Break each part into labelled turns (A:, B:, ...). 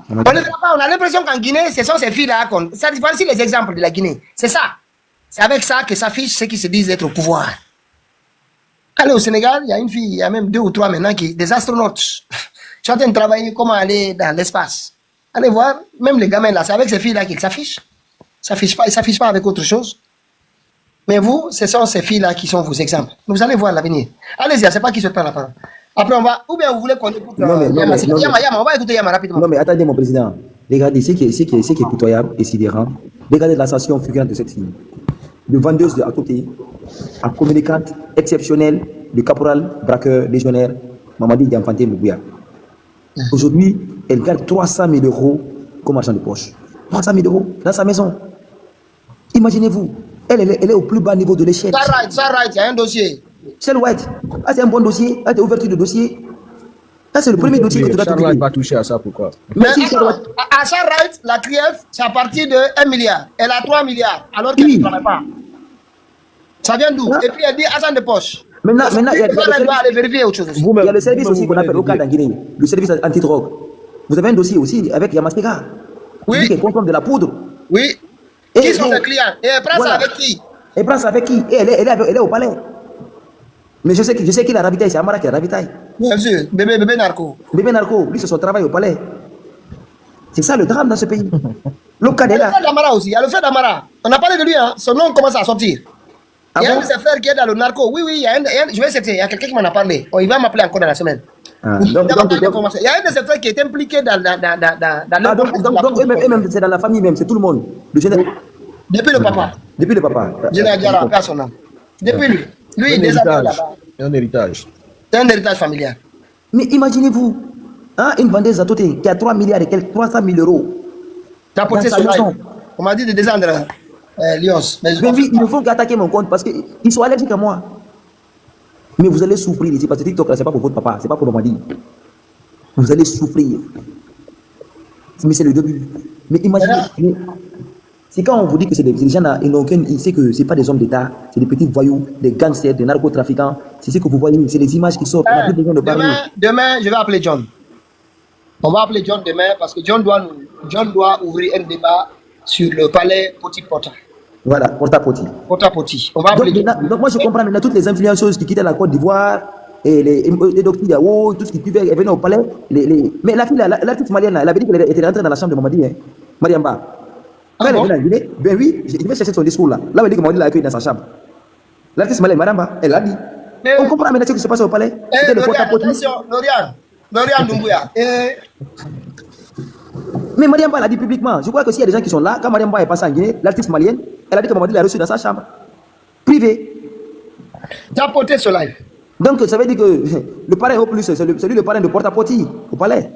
A: On ne verra pas. On a l'impression qu'en Guinée, ce sont ces filles-là. Ça voici les exemples de la Guinée. C'est ça. C'est avec ça que s'affichent ceux qui se disent être au pouvoir. Allez au Sénégal, il y a une fille, il y a même 2 ou 3 maintenant, des astronautes. Je suis en train de travailler comment aller dans l'espace. Allez voir, même les gamins là, c'est avec ces filles-là qu'ils s'affichent. Ils ne s'affichent pas avec autre chose. Mais vous, ce sont ces filles-là qui sont vos exemples. Vous allez voir l'avenir. Allez-y, je ne sais pas qui se prend la parole. Après, on va. Ou bien vous voulez qu'on écoute Yama. On va écouter Yama rapidement.
B: Non, mais attendez, mon président. Regardez, ce qui est pitoyable et sidérant. Regardez l'ascension fulgurante de cette fille. De vendeuse à côté, à communicante exceptionnelle, de caporal, braqueur, légionnaire, Mamadi Diamfanté Moubouya. Aujourd'hui, elle gagne 300 000 euros comme argent de poche. 300 000 euros dans sa maison. Imaginez-vous, elle est au plus bas niveau de l'échelle.
A: Ça right, il y a un dossier.
B: Shell White, c'est un bon dossier, c'est ouverture de dossier. Ça, c'est le premier dossier que tu dois
C: trouver. Charles va toucher à ça, pourquoi?
A: Mais à Shell White, la CRIEF, c'est à partir de 1 milliard. Elle a 3 milliards, alors qu'elle ne travaille pas. Ça vient d'où? Et puis elle dit argent de poche.
B: Maintenant, il y a
A: le
B: service aussi qu'on appelle local en Guinée, le service anti-drogue. Vous avez un dossier aussi avec Yamaspeka.
A: Oui.
B: Qui consomme de la poudre.
A: Oui. Qui sont les clients? Et elle prend ça avec qui?
B: Elle prend ça avec qui? Et elle est au palais. Mais je sais qu'il a ravitaillé, c'est Amara qui a ravitaillé.
A: Bien sûr, bébé narco.
B: Bébé narco, lui c'est son travail au palais. C'est ça le drame dans ce pays. Local est là.
A: Il y a le frère d'Amara aussi, il y a le frère d'Amara. On a parlé de lui, hein. Son nom commence à sortir. Il y a un de ses frères qui est dans le narco. Oui, il y a je vais essayer, il y a quelqu'un qui m'en a parlé. Oh, il va m'appeler encore dans la semaine. Il y a un de ses frères qui est impliqué dans
B: donc eux-mêmes, c'est dans la famille même, c'est tout le monde.
A: Depuis le papa.
B: Depuis le papa.
A: Général Diarra, personne. Depuis lui. Lui, il est là-bas.
C: C'est un héritage.
A: C'est un héritage familial.
B: Mais imaginez-vous, hein, une vendeuse à côté qui a 3 milliards et quelques 300 000 euros.
A: T'as porté sur live. On m'a dit de descendre Lyons.
B: Mais oui, il ne faut qu'attaquer mon compte parce qu'ils sont allergiques à moi. Mais vous allez souffrir ici parce que TikTok, c'est pas pour votre papa, c'est pas pour Mamadi. Vous allez souffrir. Mais c'est le début. Mais imaginez, c'est quand on vous dit que c'est des gens là, ils savent que c'est pas des hommes d'État, c'est des petits voyous, des gangsters, des narcotrafiquants. C'est ce que vous voyez, c'est les images qui sortent. On a plus besoin de parler.
A: Demain, je vais appeler John. On va appeler John demain parce que John doit ouvrir un débat sur le palais Poti-Pota.
B: Voilà, Pota-Poti.
A: Pota-Poti. On va appeler John.
B: Donc moi je comprends maintenant toutes les influenceuses qui quittaient la Côte d'Ivoire et les docteurs Diao, tout ce qui pouvait venir au palais. Mais la fille, l'artiste malienne, elle avait dit qu'elle était rentrée dans la chambre de Mamadi, hein, Mariamba. Quand elle est venue en Guinée, ben oui, je vais chercher son discours là. Là, elle dit que Mamadi l'a accueilli dans sa chambre. L'artiste malienne, Mariamba, elle l'a dit. On comprend maintenant ce qui se passe au palais. C'était le Pota-Poti.
A: Lorian Doumbouya.
B: Mais Mariamba l'a dit publiquement. Je crois que s'il y a des gens qui sont là, quand Mariamba est passée en Guinée, l'artiste malienne, elle a dit que Mamadi l'a reçu dans sa chambre. Privé.
A: Tu as porté ce live.
B: Donc ça veut dire que le parrain au plus, c'est celui le parrain de Pota-Poti au palais.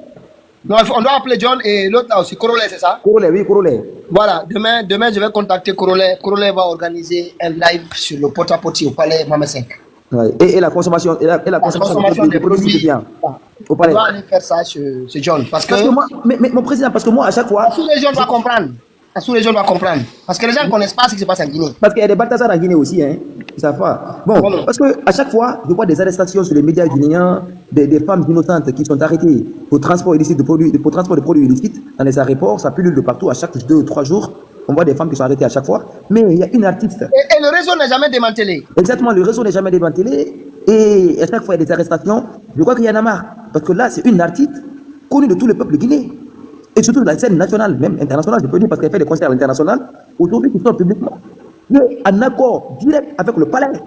A: Non, on doit appeler John et l'autre là aussi, Corolet, c'est ça?
B: Corolet, oui, Corolet.
A: Voilà, demain je vais contacter Corolet. Corolet va organiser un live sur le Pota-Poti au palais Mamesek.
B: Ouais. Et la consommation, des produits stupéfiants au palais.
A: On doit aller faire ça sur John. Parce que
B: moi, mais mon président, parce que moi, à chaque fois.
A: Tous les gens doivent comprendre. Parce que les gens ne connaissent pas ce qui se passe en Guinée.
B: Parce qu'il y a des Balthazar en Guinée aussi, hein. Ils savent pas. Bon, parce qu'à chaque fois, je vois des arrestations sur les médias guinéens, des femmes innocentes qui sont arrêtées pour transport illicite de produits, pour transport de produits illicites dans les aéroports. Ça pullule de partout à chaque 2 ou 3 jours. On voit des femmes qui sont arrêtées à chaque fois. Mais il y a une artiste.
A: Et le réseau n'est jamais démantelé.
B: Exactement, le réseau n'est jamais démantelé. Et à chaque fois, il y a des arrestations. Je crois qu'il y en a marre. Parce que là, c'est une artiste connue de tout le peuple guinéen. Et surtout de la scène nationale, même internationale, je peux dire, parce qu'elle fait des concerts à l'international. Aujourd'hui, qui sort publiquement. Il est en accord direct avec le palais.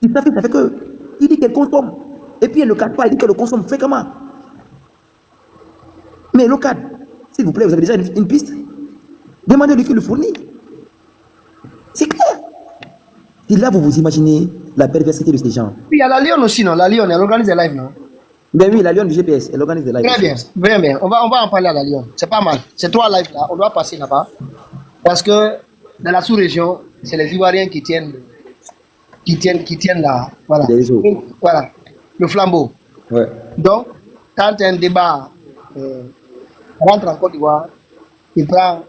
B: Il s'affiche avec eux. Il dit qu'elle consomme. Et puis elle ne le cache pas, il dit qu'elle le consomme fréquemment. Mais le cadre, s'il vous plaît, vous avez déjà une piste? Demandez-lui qui le fournit. C'est clair. Et là, vous vous imaginez la perversité de ces gens.
A: Puis il y a la Lyon aussi, non? La Lyon, elle organise des lives, non?
B: Ben oui, la Lyon du GPS, elle organise des lives.
A: Très bien, bien, bien. On va en parler à la Lyon. C'est pas mal. Ces 3 lives là, on doit passer là-bas. Parce que dans la sous-région, c'est les Ivoiriens qui tiennent là. Voilà. Voilà. Le flambeau.
B: Ouais.
A: Donc, quand un débat rentre en Côte d'Ivoire, il prend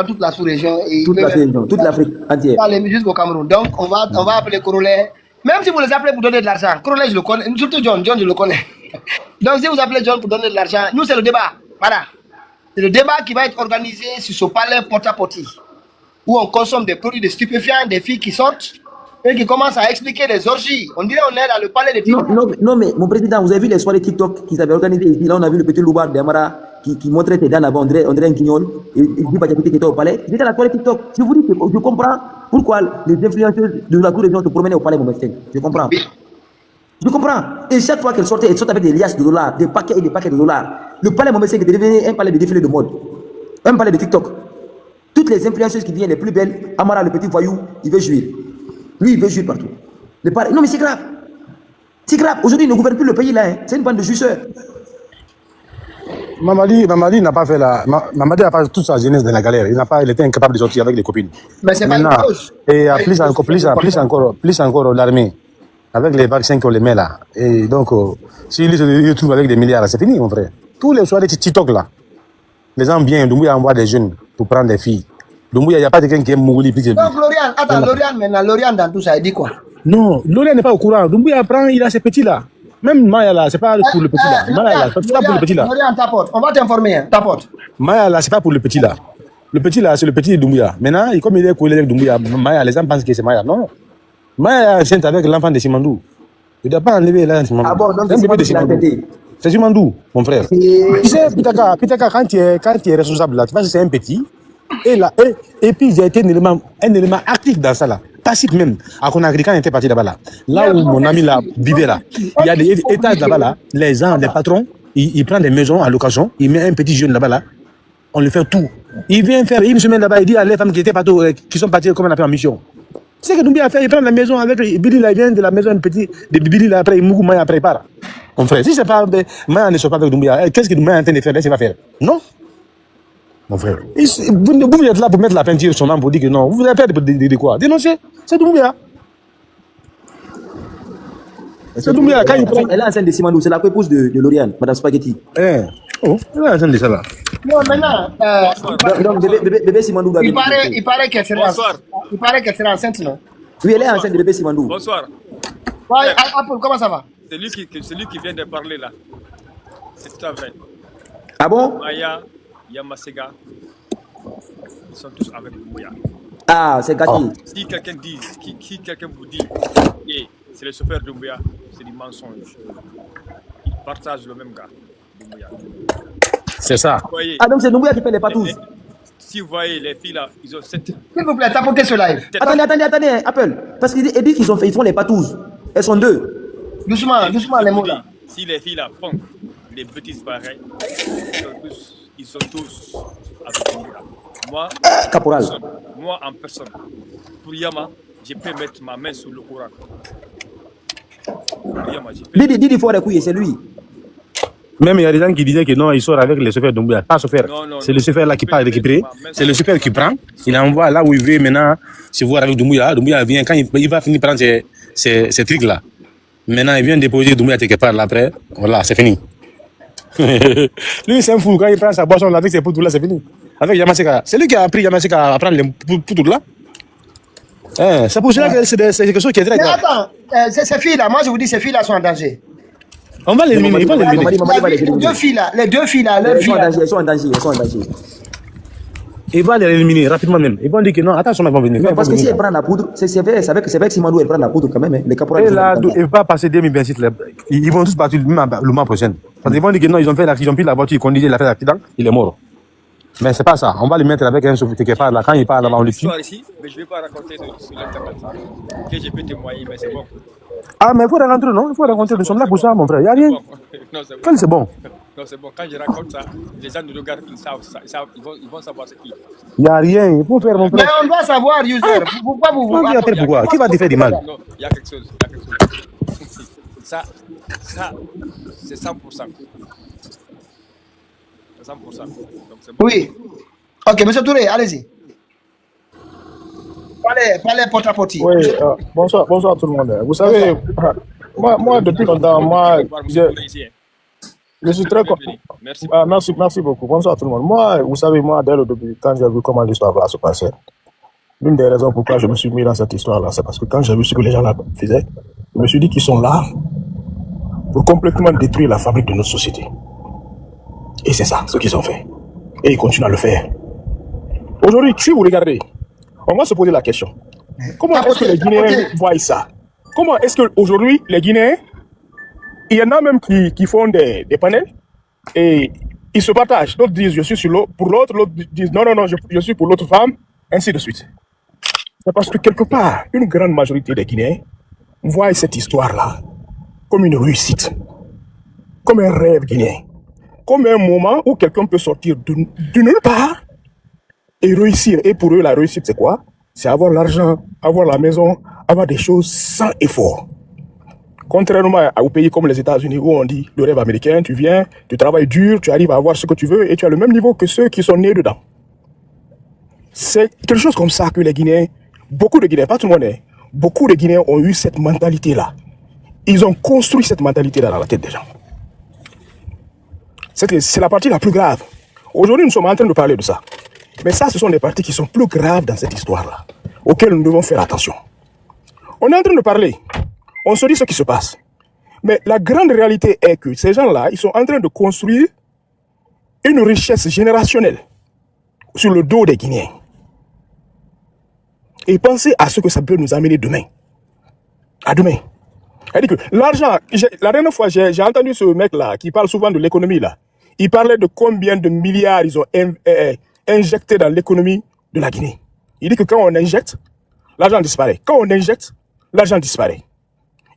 A: toute la sous-région et
B: toute l'Afrique entière.
A: Jusqu'au Cameroun. Donc, on va appeler Corolet. Même si vous les appelez pour donner de l'argent, Corolet, je le connais. Surtout John, je le connais. Donc, si vous appelez John pour donner de l'argent, nous, c'est le débat. Voilà. C'est le débat qui va être organisé sur ce palais porte-à-porte, où on consomme des produits de stupéfiants, des filles qui sortent et qui commencent à expliquer les orgies. On dirait qu'on est dans le palais de TikTok.
B: Non, mais mon président, vous avez vu les soirées TikTok qu'ils avaient organisées ici. Là, on a vu le petit Loubar d'Amara qui montrait tes dents là-bas, on dirait un guignol. Et il dit Badiakoute qui était au palais. C'était à la soirée TikTok. Je vous dis que je comprends pourquoi les influenceuses de la Tour-Région se promenaient au palais, mon président. Je comprends. Je comprends. Et chaque fois qu'elle sortait avec des liasses de dollars, des paquets et des paquets de dollars. Le palais Mohamed était devenu un palais de défilé de mode. Un palais de TikTok. Toutes les influenceuses qui viennent les plus belles, Amara, le petit voyou, il veut jouir. Lui, il veut jouir partout. Le palais... Non, mais c'est grave. C'est grave. Aujourd'hui, il ne gouverne plus le pays là. Hein. C'est une bande de jouisseurs.
D: Mamadi n'a pas fait Mamadi a passé toute sa jeunesse dans la galère. Il était incapable de sortir avec les copines.
A: Mais c'est pas une cause.
D: Et plus encore l'armée. Avec les vaccins qu'on les met là. Et donc, s'il se trouve avec des milliards, c'est fini, mon frère. Tous les soirs, les TikTok là. Les gens viennent, Doumbouya envoie des jeunes pour prendre des filles. Doumbouya, il n'y a pas quelqu'un qui aime mourir.
A: Donc, Lauriane, attends, Lauriane dans tout ça, il dit quoi?
D: Non, Lauriane n'est pas au courant. Doumbouya prend, il a ses petits là. Même Maya là, c'est pas pour le petit là. Maya là, c'est pas pour le petit là.
A: Lauriane, t'apporte. On va t'informer, hein, t'apporte.
D: Maya là, c'est pas pour le petit là. Le petit là, c'est le petit de Doumbouya. Maintenant, comme il est collé avec Doumbouya, Maya, les gens pensent que c'est Maya. Non. Maya est enceinte avec l'enfant de Simandou. Il ne doit pas enlever l'enfant de Simandou.
B: Ah bon, donc
D: c'est un bébé de Simandou. C'est Simandou, mon frère. Tu sais, Pitaka, quand tu es responsable là, tu vois que c'est un petit. Et puis, il y a été un élément actif dans ça là. Passif même. À Conakry, quand on était parti là-bas là. Là où mon ami là vivait là. Il y a des étages là-bas là. Les gens, les patrons, ils prennent des maisons à location. Ils mettent un petit jeune là-bas là. On lui fait tout. Il vient faire une semaine là-bas. Il dit à les femmes qui étaient partout, qui sont parties, comme on appelle en mission. C'est que Doumbouya a fait, il prend la maison avec Bili là, il vient de la maison de Bili là, après il mouille, Maya prépare. Mon frère, si c'est pas, Maya ne sort pas avec Doumbouya, qu'est-ce que Doumbouya est en train de faire, là, il va faire? Non? Mon frère. Vous êtes là pour mettre la peinture sur son nom pour dire que non, vous avez peur de quoi? Dénoncer, c'est Doumbouya. C'est Doumbouya, quand il prend.
B: Elle est enceinte de Simandou, c'est la épouse de Lauriane, Madame Spaghetti.
D: Oh, elle est enceinte de ça là.
A: Non, maintenant.
B: Donc, bébé Simandou doit
A: il paraît qu'elle sera enceinte, non?
B: Oui, elle est enceinte de bébé Simandou.
E: Bonsoir.
A: Ouais, Apple, comment ça va?
E: C'est lui qui vient de parler là. C'est tout à vrai.
B: Ah bon?
E: Maya, Yamasega, ils sont tous avec Doumbouya.
B: Ah, c'est Gati.
E: Si quelqu'un vous dit que c'est le chauffeur Doumbouya, c'est du mensonge. Ils partagent le même gars, Doumbouya.
D: C'est ça.
E: Voyez,
B: Ah, donc c'est Doumbouya qui fait les patous.
E: si vous voyez les filles là, ils ont 7.
A: S'il vous plaît, tapotez ce live.
B: Attendez, Apple. Parce qu'il dit qu'ils font les patous. Elles sont deux.
A: Doucement les mots là.
E: Si les filles là font des bêtises pareilles, ils sont tous avec Doumbouya.
B: Caporal.
E: Moi en personne, pour Yama, je peux mettre ma main sur le Coran. Pour Yama, je peux.
B: Dis faut les couilles, c'est lui.
D: Même il y a des gens qui disaient que non, il sort avec le chauffeur Doumbouya. Pas chauffeur. C'est le chauffeur là qui part récupérer. C'est le chauffeur qui prend. Il envoie là où il veut maintenant se voir avec Doumbouya. Doumbouya vient, quand il va finir prendre ces trucs là. Maintenant, il vient déposer Doumbouya quelque part là après. Voilà, c'est fini. Lui, c'est un fou. Quand il prend sa boisson là avec ses poudres là, c'est fini. Avec Yamaseka. C'est lui qui a appris Yamaseka à prendre les poudres là. C'est pour cela que c'est quelque chose qui est très grave.
A: Mais attends, ces filles là, moi je vous dis, ces filles là sont en danger.
D: On va l'éliminer, il va l'éliminer.
A: Les deux filles là, leurs filles là.
B: Elles sont en danger.
D: Il va les éliminer rapidement même. Ils vont dire que non, attention, ils vont venir.
B: Parce que si elle prend la poudre, c'est vrai que Simandou elle prend la poudre quand même. Hein. Les caporaux.
D: Et là, il va passer 2026. Ils vont tous partir le mois prochain. Parce qu'ils vont dire que non, ils ont pris la voiture, ils conduisaient, il a fait l'accident, il est mort. Mais c'est pas ça. On va le mettre avec un chauffeur quelque part là. Quand il part là-bas, on le tue.
E: Ici, mais je ne vais pas raconter sur l'internet. Que je peux témoigner, mais c'est bon.
D: Ah, mais il faut rencontrer, non? Il faut rencontrer. Nous sommes là pour ça, mon frère. Il n'y a rien.
E: Non, c'est bon.
D: Quand c'est bon.
E: Non, c'est bon. Quand je raconte ça, les gens nous regardent, ils vont savoir ce qui.
D: Il n'y a rien. Il faut faire, mon frère.
A: Mais on doit savoir, user. Pourquoi vous
D: Pourquoi? Qui va te faire du mal?
E: Non, il y a quelque chose. Ça, c'est 100%. C'est 100%. Donc, c'est bon.
A: Oui. Ok, monsieur Touré, allez-y. Parlez porte-à-porte.
F: Oui, bonsoir tout le monde. Vous savez, moi depuis longtemps, je suis très content. Merci beaucoup. Bonsoir tout le monde. Moi, vous savez, dès le début, quand j'ai vu comment l'histoire va se passer, l'une des raisons pourquoi je me suis mis dans cette histoire-là, c'est parce que quand j'ai vu ce que les gens là faisaient, je me suis dit qu'ils sont là pour complètement détruire la fabrique de notre société. Et c'est ça, ce qu'ils ont fait. Et ils continuent à le faire. Aujourd'hui, si vous regardez, on va se poser la question. Comment est-ce que les Guinéens voient ça? Comment est-ce qu'aujourd'hui, les Guinéens, il y en a même qui font des panels et ils se partagent. D'autres disent je suis pour l'autre, l'autre disent non, je suis pour l'autre femme, ainsi de suite. C'est parce que quelque part, une grande majorité des Guinéens voient cette histoire-là comme une réussite, comme un rêve guinéen, comme un moment où quelqu'un peut sortir de nulle part et réussir. Et pour eux, la réussite, c'est quoi? C'est avoir l'argent, avoir la maison, avoir des choses sans effort. Contrairement aux pays comme les États-Unis où on dit le rêve américain, tu viens, tu travailles dur, tu arrives à avoir ce que tu veux et tu as le même niveau que ceux qui sont nés dedans. C'est quelque chose comme ça que les Guinéens, beaucoup de Guinéens, pas tout le monde, beaucoup de Guinéens ont eu cette mentalité-là. Ils ont construit cette mentalité-là dans la tête des gens. C'est la partie la plus grave. Aujourd'hui, nous sommes en train de parler de ça. Mais ça, ce sont des parties qui sont plus graves dans cette histoire-là, auxquelles nous devons faire attention. On est en train de parler, on se dit ce qui se passe. Mais la grande réalité est que ces gens-là, ils sont en train de construire une richesse générationnelle sur le dos des Guinéens. Et pensez à ce que ça peut nous amener demain. À demain. C'est-à-dire que l'argent, la dernière fois, j'ai entendu ce mec-là qui parle souvent de l'économie là. Il parlait de combien de milliards ils ont injecté dans l'économie de la Guinée. Il dit que quand on injecte, l'argent disparaît. Quand on injecte, l'argent disparaît.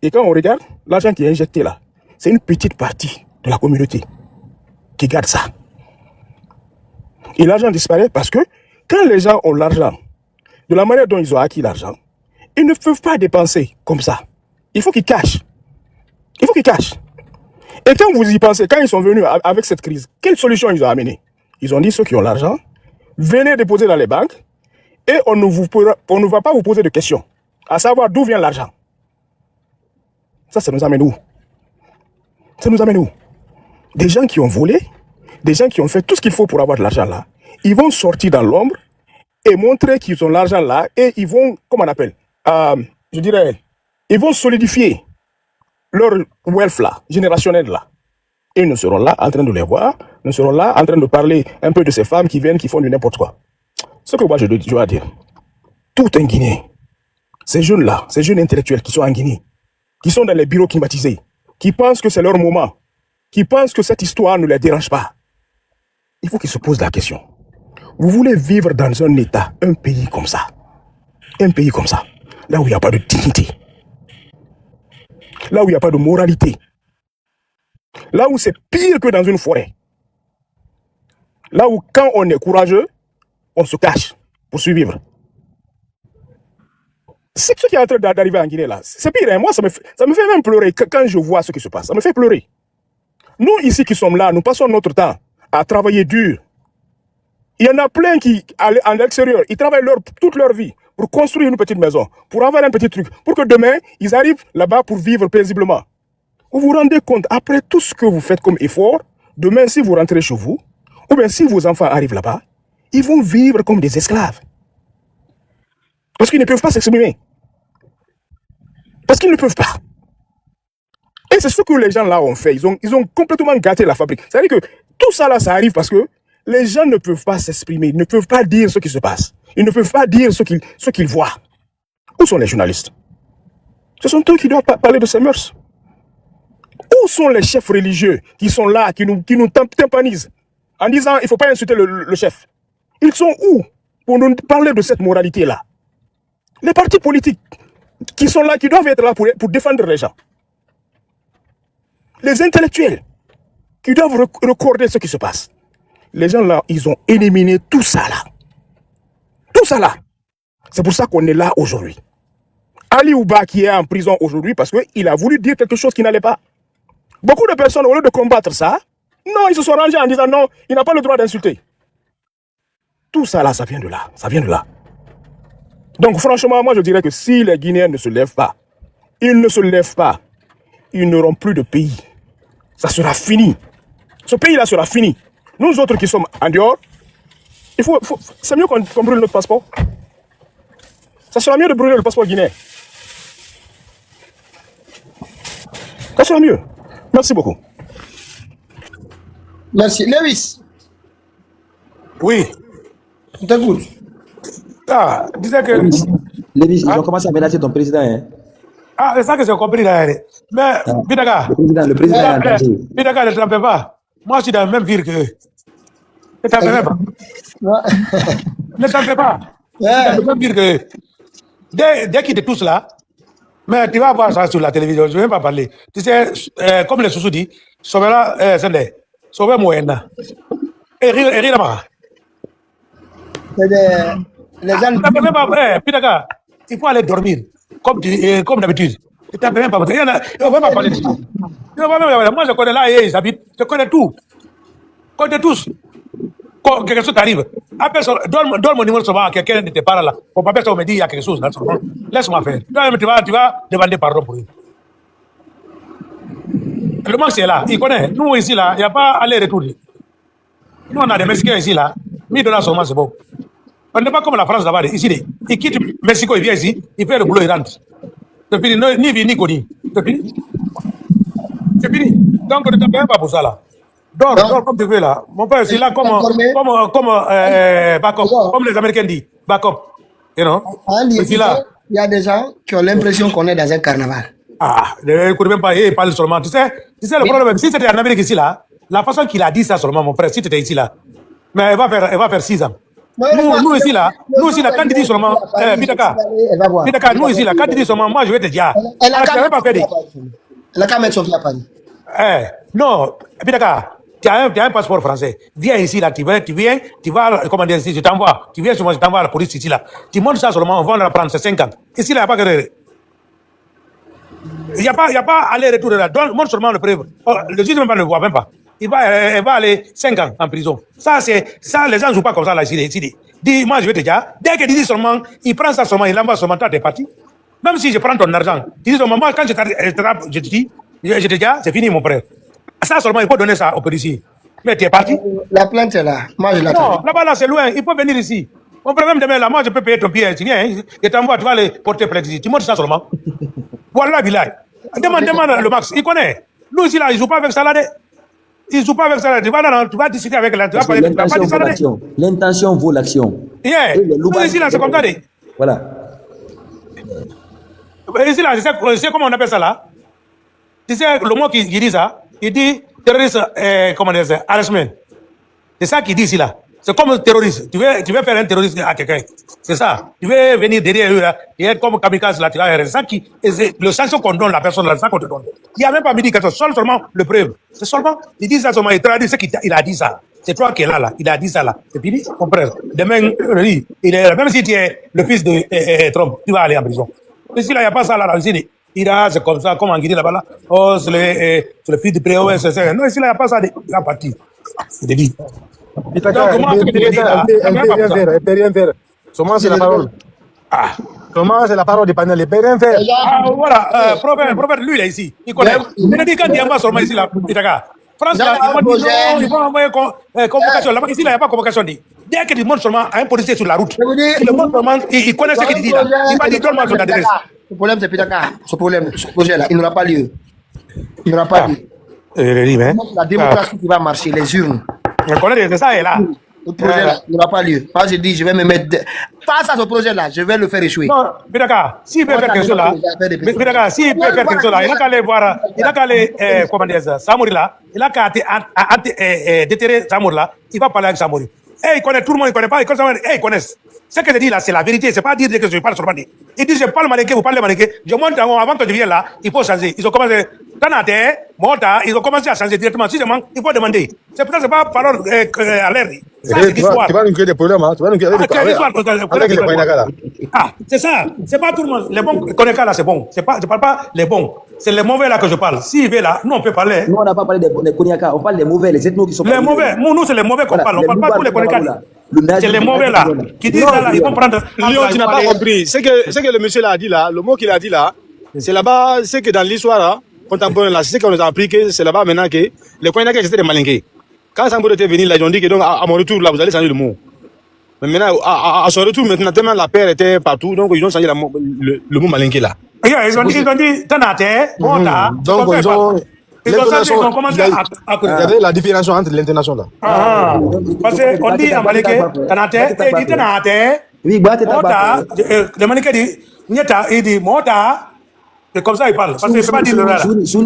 F: Et quand on regarde, l'argent qui est injecté là, c'est une petite partie de la communauté qui garde ça. Et l'argent disparaît parce que quand les gens ont l'argent, de la manière dont ils ont acquis l'argent, ils ne peuvent pas dépenser comme ça. Il faut qu'ils cachent. Il faut qu'ils cachent. Et quand vous y pensez, quand ils sont venus avec cette crise, quelle solution ils ont amené? Ils ont dit, ceux qui ont l'argent, venez déposer dans les banques et on ne va pas vous poser de questions, à savoir d'où vient l'argent. Ça nous amène où? Ça nous amène où? Des gens qui ont volé, des gens qui ont fait tout ce qu'il faut pour avoir de l'argent là, ils vont sortir dans l'ombre et montrer qu'ils ont l'argent là et ils vont, comment on appelle, je dirais, ils vont solidifier leur wealth là, générationnel là. Et nous serons là en train de les voir, nous serons là en train de parler un peu de ces femmes qui viennent, qui font du n'importe quoi. Ce que moi je dois dire, tout un Guinéen, ces jeunes-là, ces jeunes intellectuels qui sont en Guinée, qui sont dans les bureaux climatisés, qui pensent que c'est leur moment, qui pensent que cette histoire ne les dérange pas, il faut qu'ils se posent la question. Vous voulez vivre dans un État, un pays comme ça, là où il n'y a pas de dignité, là où il n'y a pas de moralité, là où c'est pire que dans une forêt, là où quand on est courageux, on se cache pour survivre. C'est ce qui est en train d'arriver en Guinée là. C'est pire, hein? Moi ça me fait même pleurer quand je vois ce qui se passe. Ça me fait pleurer. Nous ici qui sommes là, nous passons notre temps à travailler dur. Il y en a plein qui, en extérieur, ils travaillent toute leur vie pour construire une petite maison, pour avoir un petit truc, pour que demain, ils arrivent là-bas pour vivre paisiblement. Vous vous rendez compte, après tout ce que vous faites comme effort, demain, si vous rentrez chez vous, ou bien si vos enfants arrivent là-bas, ils vont vivre comme des esclaves. Parce qu'ils ne peuvent pas s'exprimer. Parce qu'ils ne peuvent pas. Et c'est ce que les gens là ont fait. Ils ont complètement gâté la fabrique. C'est-à-dire que tout ça là, ça arrive parce que les gens ne peuvent pas s'exprimer, ils ne peuvent pas dire ce qui se passe. Ils ne peuvent pas dire ce qu'ils voient. Où sont les journalistes? Ce sont eux qui doivent parler de ces mœurs. Où sont les chefs religieux qui sont là, qui nous tympanisent en disant il ne faut pas insulter le chef? Ils sont où pour nous parler de cette moralité-là? Les partis politiques qui sont là, qui doivent être là pour défendre les gens. Les intellectuels qui doivent recorder ce qui se passe. Les gens là, ils ont éliminé tout ça là. Tout ça là. C'est pour ça qu'on est là aujourd'hui. Ali Ouba qui est en prison aujourd'hui parce qu'il a voulu dire quelque chose qui n'allait pas. Beaucoup de personnes, au lieu de combattre ça, non, ils se sont rangés en disant non, il n'a pas le droit d'insulter. Tout ça là, ça vient de là. Ça vient de là. Donc franchement, moi je dirais que si les Guinéens ne se lèvent pas, ils ne se lèvent pas, ils n'auront plus de pays. Ça sera fini. Ce pays-là sera fini. Nous autres qui sommes en dehors, c'est mieux qu'on brûle notre passeport. Ça sera mieux de brûler le passeport guinéen. Ça sera mieux. Merci beaucoup.
A: Merci. Lewis.
D: Oui.
A: On t'écoute.
D: Ah, disais que...
B: Lévis, ils ont commencé à menacer ton président. Hein.
D: Ah, c'est ça que j'ai compris là. Mais, Pitaka,
B: Le président est en danger.
D: Pitaka, ne trompez pas. Moi, je suis dans la même ville que eux. Ne t'en fais pas. Ne t'en fais pas. Je suis dans la même ville que eux. Dès qu'ils te touchent là, mais tu vas voir ça sur la télévision, je ne vais pas parler. Tu sais, comme les sous dit, sauvez-la, sauvez Moena. Et là-bas.
A: Les gens.
D: Pitaka, il faut aller dormir, comme d'habitude. Tu t'en fais même pas. On ne va pas parler de ça. Moi, je connais là et ils habitent. Je connais tout. Je connais tous. Quand quelque chose t'arrive, donne mon numéro de à quelqu'un de tes parents là. Mon papa me dit il y a quelque chose là. Laisse-moi faire. Tu vas demander pardon pour lui. Le manque c'est là. Il connaît. Nous ici là, il n'y a pas aller-retour. Nous on a des Mexicains ici là. $1000 seulement c'est bon. On n'est pas comme la France là-bas. Ici, il quitte Mexico, il vient ici, il fait le boulot, il rentre. C'est fini. Ni vie ni connu. C'est fini. C'est fini. Donc ne t'appelles pas pour ça là. Dors comme tu veux là. Mon père, c'est là comme backup, comme les Américains disent. Backup. You know?
A: Il y a des gens qui ont l'impression qu'on est dans un carnaval.
D: Ah, ne écoute même pas, il parle seulement. Tu sais le problème, si c'était en Amérique ici là, la façon qu'il a dit ça seulement, mon frère, si tu étais ici là, mais elle va faire 6 ans. Nous ici là, quand tu dis seulement, Pitaka, nous ici là, quand tu dis seulement, moi je vais te dire.
A: Elle a qu'à mettre son pied à Paris.
D: Non, Pitaka. Tu as un passeport français. Viens ici, là, tu viens, tu vas, comment dire, je t'envoie. Tu viens sur moi, je t'envoie à la police ici, là. Tu montres ça seulement, on va la prendre, c'est 50. Ici, là, il n'y a pas que... Il n'y a pas aller-retour là. Montre seulement le preuve. Le juge même pas ne le voit même pas. Il va aller 5 ans en prison. Ça, les gens ne jouent pas comme ça, là, ici. Dis, moi, je vais te dire, dès que tu dis seulement, il prend ça seulement, il envoie seulement, toi, t'es parti. Même si je prends ton argent, tu dis seulement, moi, quand je te dis, c'est fini, mon frère. Ça seulement, il faut donner ça au policier. Mais tu es parti.
A: La plainte est là. Moi, je l'attends.
D: Non, là-bas, là, c'est loin. Il faut venir ici. Mon problème demain, là, moi, je peux payer ton billet. Tu viens, je t'envoie, tu vas aller porter plainte ici. Tu montres ça seulement. Voilà, Bilal. Demande le max. Il connaît. Nous, ici, là, ils ne jouent pas avec ça, là. Ils ne jouent pas avec ça, là. Tu vas discuter avec là.
B: L'intention vaut l'action.
D: Yeah. Nous, ici, là, c'est comme ça.
B: Voilà.
D: Ici, là, tu sais comment on appelle ça, là? Tu sais, le mot qui dit ça, il dit terroriste, comment dire ça, harassment. C'est ça qu'il dit ici là. C'est comme terroriste. Tu veux faire un terroriste à quelqu'un. C'est ça. Tu veux venir derrière lui là, et être comme kamikaze là, tu vas faire ça qui, le sanction qu'on donne la personne là, c'est ça qu'on te donne. Il n'y a même pas dit quelque chose, seulement le preuve. C'est seulement, il dit ça seulement, il traduit ce qu'il a dit ça. C'est toi qui es là, il a dit ça là. Et puis, mon frère, demain, même si tu es le fils de Trump, tu vas aller en prison. Ici là, il n'y a pas ça là, ici. C'est comme ça, comme en Guinée là-bas là. Oh, c'est le fils de Préo, c'est. Non, ici là, il n'y a pas ça de la partie. C'est dit.
F: Elle peut rien faire. Seulement c'est la parole. Seulement c'est la parole du panel. Elle peut rien faire.
D: Voilà, Prophète, lui, il est ici. Il connaît. Il a dit quand il y a pas seulement ici là, Pitaka. France, là, ils vont envoyer convocation. Là-bas, ici, là, il n'y a pas convocation. Dès qu'il montre seulement à un policier sur la route, il montre seulement, il connaît ce qu'il dit là. Il va dire, donne-moi son adresse.
A: Le problème, c'est Pitaka. Ce projet-là, il n'aura pas lieu. Il n'aura pas lieu. La démocratie qui va marcher, les urnes.
D: Je connais, c'est ça, est là.
A: Le projet-là, il n'aura pas lieu. Moi, je dis, je vais me mettre. Face à ce projet-là, je vais le faire échouer.
D: Non, Pitaka, s'il peut faire quelque chose là, Pitaka, s'il peut faire quelque chose là, il n'a qu'à aller voir, il n'a qu'à aller, comment dire ça, Samori là, il n'a qu'à déterrer Samori là, il va parler avec Samori. Il connaît tout le monde, il connaît pas, ils connaissent. Ce que je dis là, c'est la vérité, c'est pas dire que je parle sur Mani. Il dit, je parle malinqué, vous parlez malinqué. Je monte avant que je vienne là, il faut changer. Ils ont commencé, ils ont commencé à changer directement. Si je manque, il faut demander. C'est pour ça que c'est pas parole à l'air.
F: Tu vas nous créer des problèmes, hein. Tu vas nous créer des problèmes. Avec les Koinaka là.
D: C'est ça. C'est pas tout le monde. Les bons Koinaka là, c'est bon. Je parle pas les bons. C'est les mauvais là que je parle. S'il veut là, nous on peut parler.
B: Nous on n'a pas parlé des Koinaka, on parle des mauvais, les ethnos qui sont
D: les mauvais. Nous c'est les mauvais qu'on parle. On parle pas tous les Koinaka. C'est les mauvais là qui disent ça là, ils vont prendre.
F: Léon, tu n'as pas compris. C'est que le monsieur là a dit là, le mot qu'il a dit là, c'est là-bas, c'est que dans l'histoire là, contemporaine là, c'est qu'on nous a appris que c'est là-bas maintenant que les Koinaka c'était des malinqués. Quand Sambo était venu là, ils ont dit que donc à mon retour là, vous allez changer le mot. Mais maintenant, à son retour, maintenant, tellement la paix était partout, donc ils ont changé le mot malinqué là.
D: Ils ont dit, Tanate, Monta.
F: Donc
D: Ils ont commencé à connaître la différence entre l'international.
G: Parce qu'on dit en Malaique, Tanate, et dit Tanate,
B: Oui, bah, t'es
G: Mota, le Malaique dit, Nieta, il dit Mota, et comme ça il parle. Parce que c'est pas dit le rara.
A: Non, les gens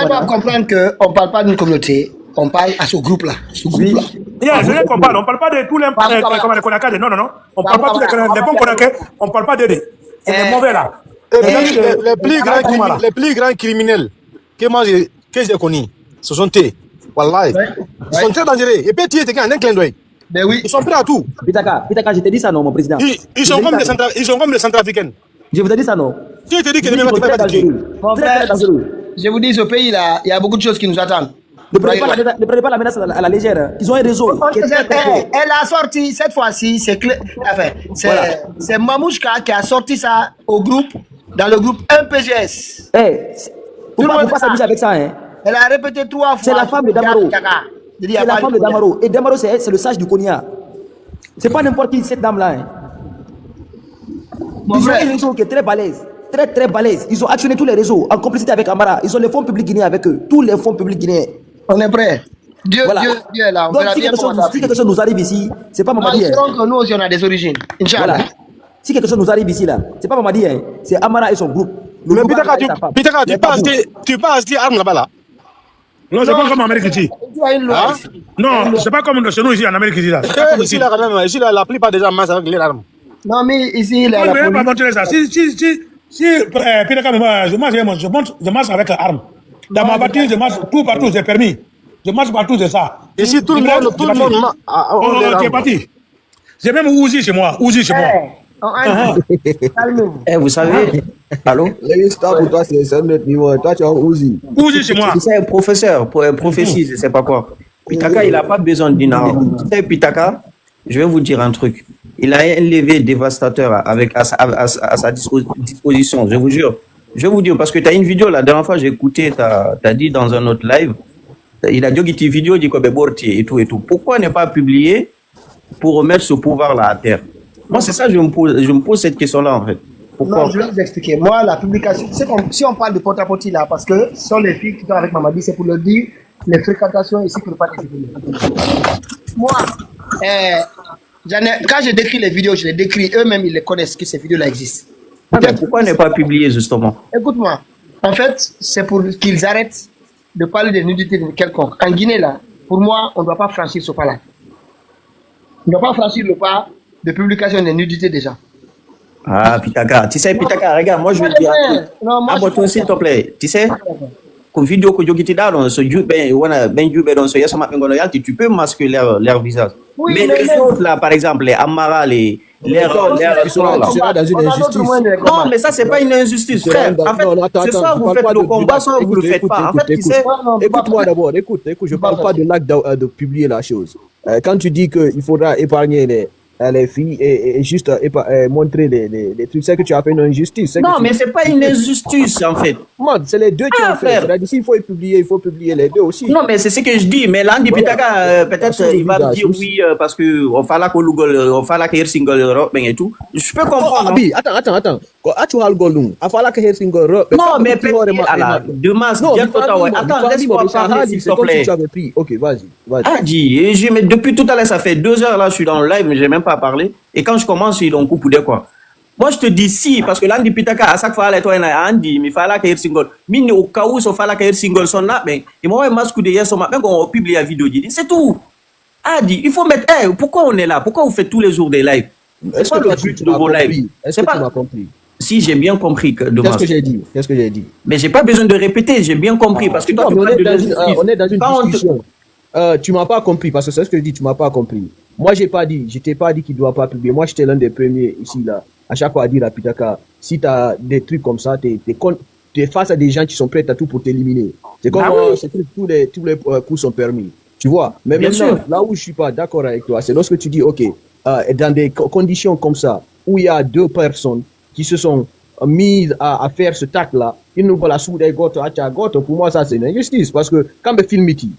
A: doivent comprendre qu'on ne parle pas d'une communauté, on parle à ce groupe-là. Ce groupe-là.
G: Je ne comprends pas, on ne parle pas de tous les Konakade, non. On ne parle pas de tous les bons Konakade, on ne parle pas d'eux. C'est les mauvais là.
D: Les plus grands criminels que j'ai connus, ce sont eux. Wallahi. Ils sont très dangereux. Et puis, tu es quelqu'un, un clin d'œil.
A: Ben oui.
D: Ils sont prêts à tout.
B: Pitaka, je t'ai dit ça, non, mon président.
D: Ils sont comme les Centrafricains.
B: Je vous ai dit ça, non.
D: Tu te dis que demain, tu vas pas tuer.
A: Mon frère, je vous dis, ce pays-là, il y a beaucoup de choses qui nous attendent.
B: Ne prenez pas la menace à la légère. Ils ont un réseau.
A: Elle a sorti, cette fois-ci, c'est clair. Enfin, c'est Mamouchka qui a sorti ça au groupe, dans le groupe MPGS.
B: Faut pas s'amuser avec ça, hein.
A: Elle a répété 3 fois.
B: C'est la femme de Damaro. C'est la femme de Damaro. Et Damaro, c'est le sage du Konya. C'est pas n'importe qui, cette dame-là. Hein. Ils ont un réseau qui est très balèze. Très balèze. Ils ont actionné tous les réseaux en complicité avec Amara. Ils ont les fonds publics guinéens avec eux. Tous les fonds publics guinéens.
A: On est prêt. Dieu est là.
B: Donc, si quelque chose nous arrive ici, c'est pas Mamadi.
A: Nous aussi, on a des origines. Inch'Allah.
B: Voilà. Si quelque chose nous arrive ici, là, c'est pas Mamadi, hein. C'est Amara et son groupe.
D: Mais Pitaka, tu peux acheter armes là-bas, là.
G: Non, c'est pas comme en Amérique ici. Non, c'est pas comme chez nous ici en Amérique ici.
D: Ici, là, quand même, ici, là, la plupart des gens marchent avec les armes.
A: Non, mais ici, il
G: a la police. Pas montrer ça. Si Pitaka, je marche avec l'arme. Dans ma voiture, je marche tout partout, c'est permis. Je marche partout, c'est ça.
D: Ici, tout le monde
G: marche. C'est parti. J'ai même Ouzi chez moi.
H: Vous savez, allô?
C: Pour toi, c'est un autre niveau. Toi, tu as Ouzi.
G: Ouzi chez moi.
H: C'est un professeur, pour un prophétie, je ne sais pas quoi. Pitaka, il n'a pas besoin d'une arme. Tu sais, Pitaka, je vais vous dire un truc. Il a un levier dévastateur à sa disposition, je vous jure. Je vais vous dire, parce que tu as une vidéo, la dernière fois, j'ai écouté, tu as dit dans un autre live, il a dit que tu vidéo, dit et tout et tout. Pourquoi ne pas publier pour remettre ce pouvoir-là à terre? Moi, c'est ça, je me pose cette question-là, en fait. Pourquoi?
A: Non, je vais vous expliquer. Moi, la publication, si on parle de porte-à-porte là, parce que ce sont les filles qui sont avec Mamadi, c'est pour leur dire les fréquentations ici pour ne pas les évoluer. Moi, quand je décris les vidéos, je les décris, eux-mêmes, ils les connaissent que ces vidéos-là existent.
H: Pourquoi ne pas publier, justement?
A: Écoute-moi, en fait, c'est pour qu'ils arrêtent de parler de nudité de quelconque. En Guinée, là, pour moi, on ne doit pas franchir ce pas-là. On ne doit pas franchir le pas de publication de nudité déjà.
H: Ah, Pitaka. Tu sais, Pitaka, regarde, moi je vais te dire. Abonne-toi, s'il te plaît. Tu sais, comme vidéo que tu as dans ce tu peux masquer leur visage. Oui, mais les autres, là, par exemple, les Amara, les
C: sera dans une injustice.
H: Non, mais ça, c'est pas une injustice, frère. En fait, c'est soit vous faites le combat, soit vous le faites pas. En fait, tu sais.
C: Écoute-moi d'abord, écoute, je parle pas de l'acte de publier la chose. Quand tu dis qu'il faudra épargner les filles et juste montrer les trucs, c'est que tu as fait une injustice.
H: Non, mais c'est pas une injustice en fait.
C: C'est les deux qui ont fait. S'il faut publier les deux aussi.
H: Non, mais c'est ce que je dis. Mais l'Andy Pitaka, peut-être il va me dire oui, parce que on fallait que single et tout. Je peux comprendre.
C: Attends. Tu as le golung. Il fallait que single.
H: Non, mais demain, attends, laisse-moi parler, s'il te plaît.
C: Ok, vas-y.
H: Mais depuis tout à l'heure, ça fait 2 heures là, je suis dans le live, mais j'ai même pas parlé. Et quand je commence, ils ont coupé quoi. Moi, je te dis si, parce que l'Andy Pitaka, à chaque fois, toi, Andy, mais il fallait qu'il y ait single. Mais au cas où, il fallait qu'il y ait single, son là, mais il m'a masque de hier, même quand on publie la vidéo, c'est tout. Andy, il faut mettre, pourquoi on est là? Pourquoi vous faites tous les jours des lives?
C: Est-ce que tu m'as compris?
H: Si, j'ai bien compris que demain.
C: Qu'est-ce que j'ai dit?
H: Mais j'ai pas besoin de répéter, j'ai bien compris, parce que toi,
C: on est dans une discussion. Tu m'as pas compris, parce que c'est ce que je dis, tu m'as pas compris. Moi, je t'ai pas dit qu'il doit pas publier. Moi, j'étais l'un des premiers ici, là, à chaque fois à dire à Pitaka, si tu as des trucs comme ça, tu es face à des gens qui sont prêts à tout pour t'éliminer. C'est comme tous les coups sont permis. Tu vois? Mais
H: bien
C: maintenant,
H: sûr.
C: là où je suis pas d'accord avec toi, c'est lorsque tu dis, OK, dans des conditions comme ça, où il y a 2 personnes qui se sont mises à faire ce tac-là, ils nous voilà sous des gottes, pour moi, ça, c'est une injustice. Parce que quand me filme ici,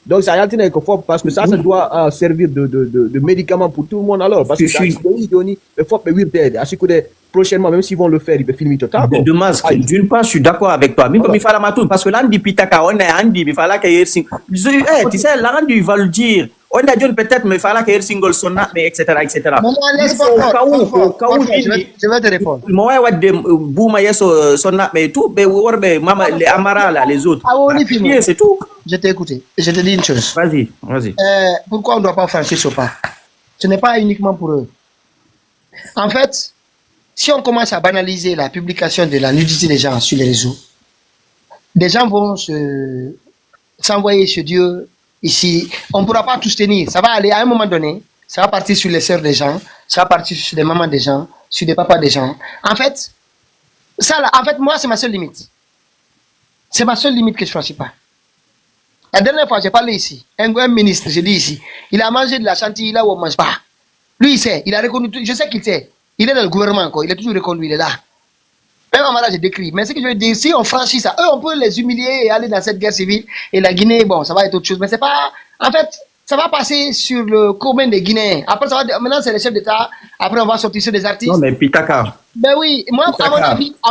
C: Donc, ça est confort parce que ça doit servir de médicament pour tout le monde alors. Parce que il faut payer d'aide. À ce que prochainement, même s'ils vont le faire, ils peuvent filmer total.
H: De masque, d'une part, je suis d'accord avec toi. Mais comme il fallait m'attendre, parce que là, on dit Pitaka, on a dit, il fallait qu'il y ait. Tu sais, là, il va le dire. On a dit peut-être, mais il fallait qu'il y ait single sonat, mais etc. etc.
A: Je vais te répondre.
H: Moi, Bouma, sonat, mais tout, mais les Amara, là, les autres. C'est tout.
A: Je t'ai écouté. Je te dis une chose.
H: Vas-y, vas-y.
A: Pourquoi on ne doit pas franchir ce pas? Ce n'est pas uniquement pour eux. En fait, si on commence à banaliser la publication de la nudité des gens sur les réseaux, des gens vont s'envoyer ce Dieu ici. On ne pourra pas tous tenir. Ça va aller à un moment donné. Ça va partir sur les sœurs des gens. Ça va partir sur les mamans des gens. Sur les papas des gens. En fait, ça là, en fait, moi, c'est ma seule limite. C'est ma seule limite que je ne franchis pas. La dernière fois, j'ai parlé ici. Un ministre, j'ai dit ici. Il a mangé de la chantilly là où on ne mange pas. Lui, il sait. Il a reconnu tout. Je sais qu'il sait. Il est dans le gouvernement, quoi. Il est toujours reconnu, il est là. Même en malade, je décris. Mais ce que je veux dire, si on franchit ça, eux, on peut les humilier et aller dans cette guerre civile. Et la Guinée, bon, ça va être autre chose. Mais c'est pas. En fait, ça va passer sur le commun des Guinéens. Après, ça va. Maintenant, c'est les chefs d'État. Après, on va sortir sur des artistes.
H: Non, mais Pitaka.
A: Ben oui, moi, à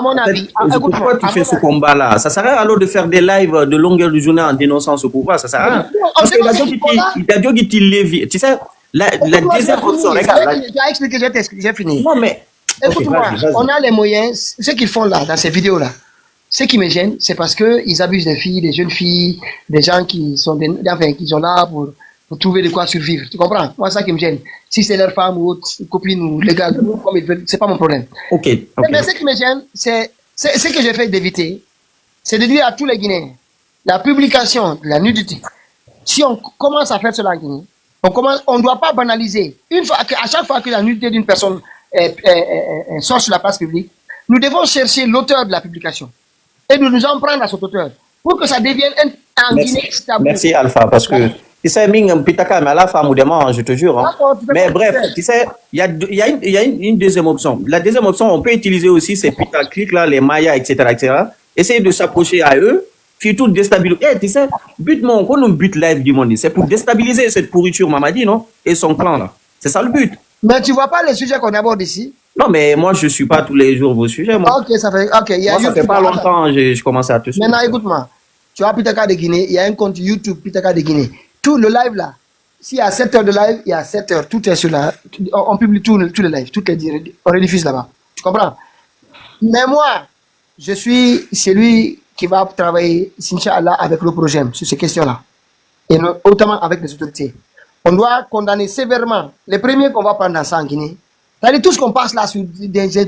A: mon avis.
H: Pourquoi tu fais ce combat-là? Ça sert à rien alors de faire des lives de longueur de journée en dénonçant ce pouvoir. Ça sert à rien. Parce qu'il a dit qu'il lévit. Tu sais, la deuxième option, regarde.
A: Tu as expliqué, j'ai fini.
H: Non, mais.
A: Écoute-moi, on a les moyens, ce qu'ils font là, dans ces vidéos-là, ce qui me gêne, c'est parce qu'ils abusent des filles, des jeunes filles, des gens qui sont, qui sont là pour trouver de quoi survivre. Tu comprends? Moi, c'est ça qui me gêne. Si c'est leur femme ou autre copine ou les gars, comme ils veulent, c'est pas mon problème. Mais ce qui me gêne, c'est ce que j'ai fait d'éviter, c'est de dire à tous les Guinéens, la publication de la nudité, si on commence à faire cela en Guinée, on ne doit pas banaliser. À chaque fois que la nudité d'une personne sort sur la place publique, nous devons chercher l'auteur de la publication et nous en prendre à cet auteur pour que ça devienne un Guinée stable.
H: Merci Alpha, parce que tu sais, Pitaka, mais à la femme ou des je te jure. Hein. Mais bref, tu sais, il y a une deuxième option. La deuxième option, on peut utiliser aussi ces putaclics là, les mayas, etc., etc. Essayer de s'approcher à eux, puis tout déstabiliser. Tu sais, quand on but live du monde, c'est pour déstabiliser cette pourriture Mamadi, non? Et son clan là. C'est ça le but.
A: Mais tu vois pas les sujets qu'on aborde ici?
H: Non, mais moi, je suis pas tous les jours vos sujets, moi.
A: Ok, ça fait,
H: ça fait pas longtemps, je commence à te suivre.
A: Maintenant, écoute-moi. Tu as Pitaka de Guinée, il y a un compte YouTube Pitaka de Guinée. Tout le live là, s'il y a 7 heures de live, il y a 7 heures, tout est sur là. On publie tous les lives, on rediffuse là-bas. Tu comprends? Mais moi, je suis celui qui va travailler, Inch'Allah, avec le projet sur ces questions-là. Et notamment avec les autorités. On doit condamner sévèrement les premiers qu'on va prendre dans ça en Guinée. C'est-à-dire tout ce qu'on passe là, sur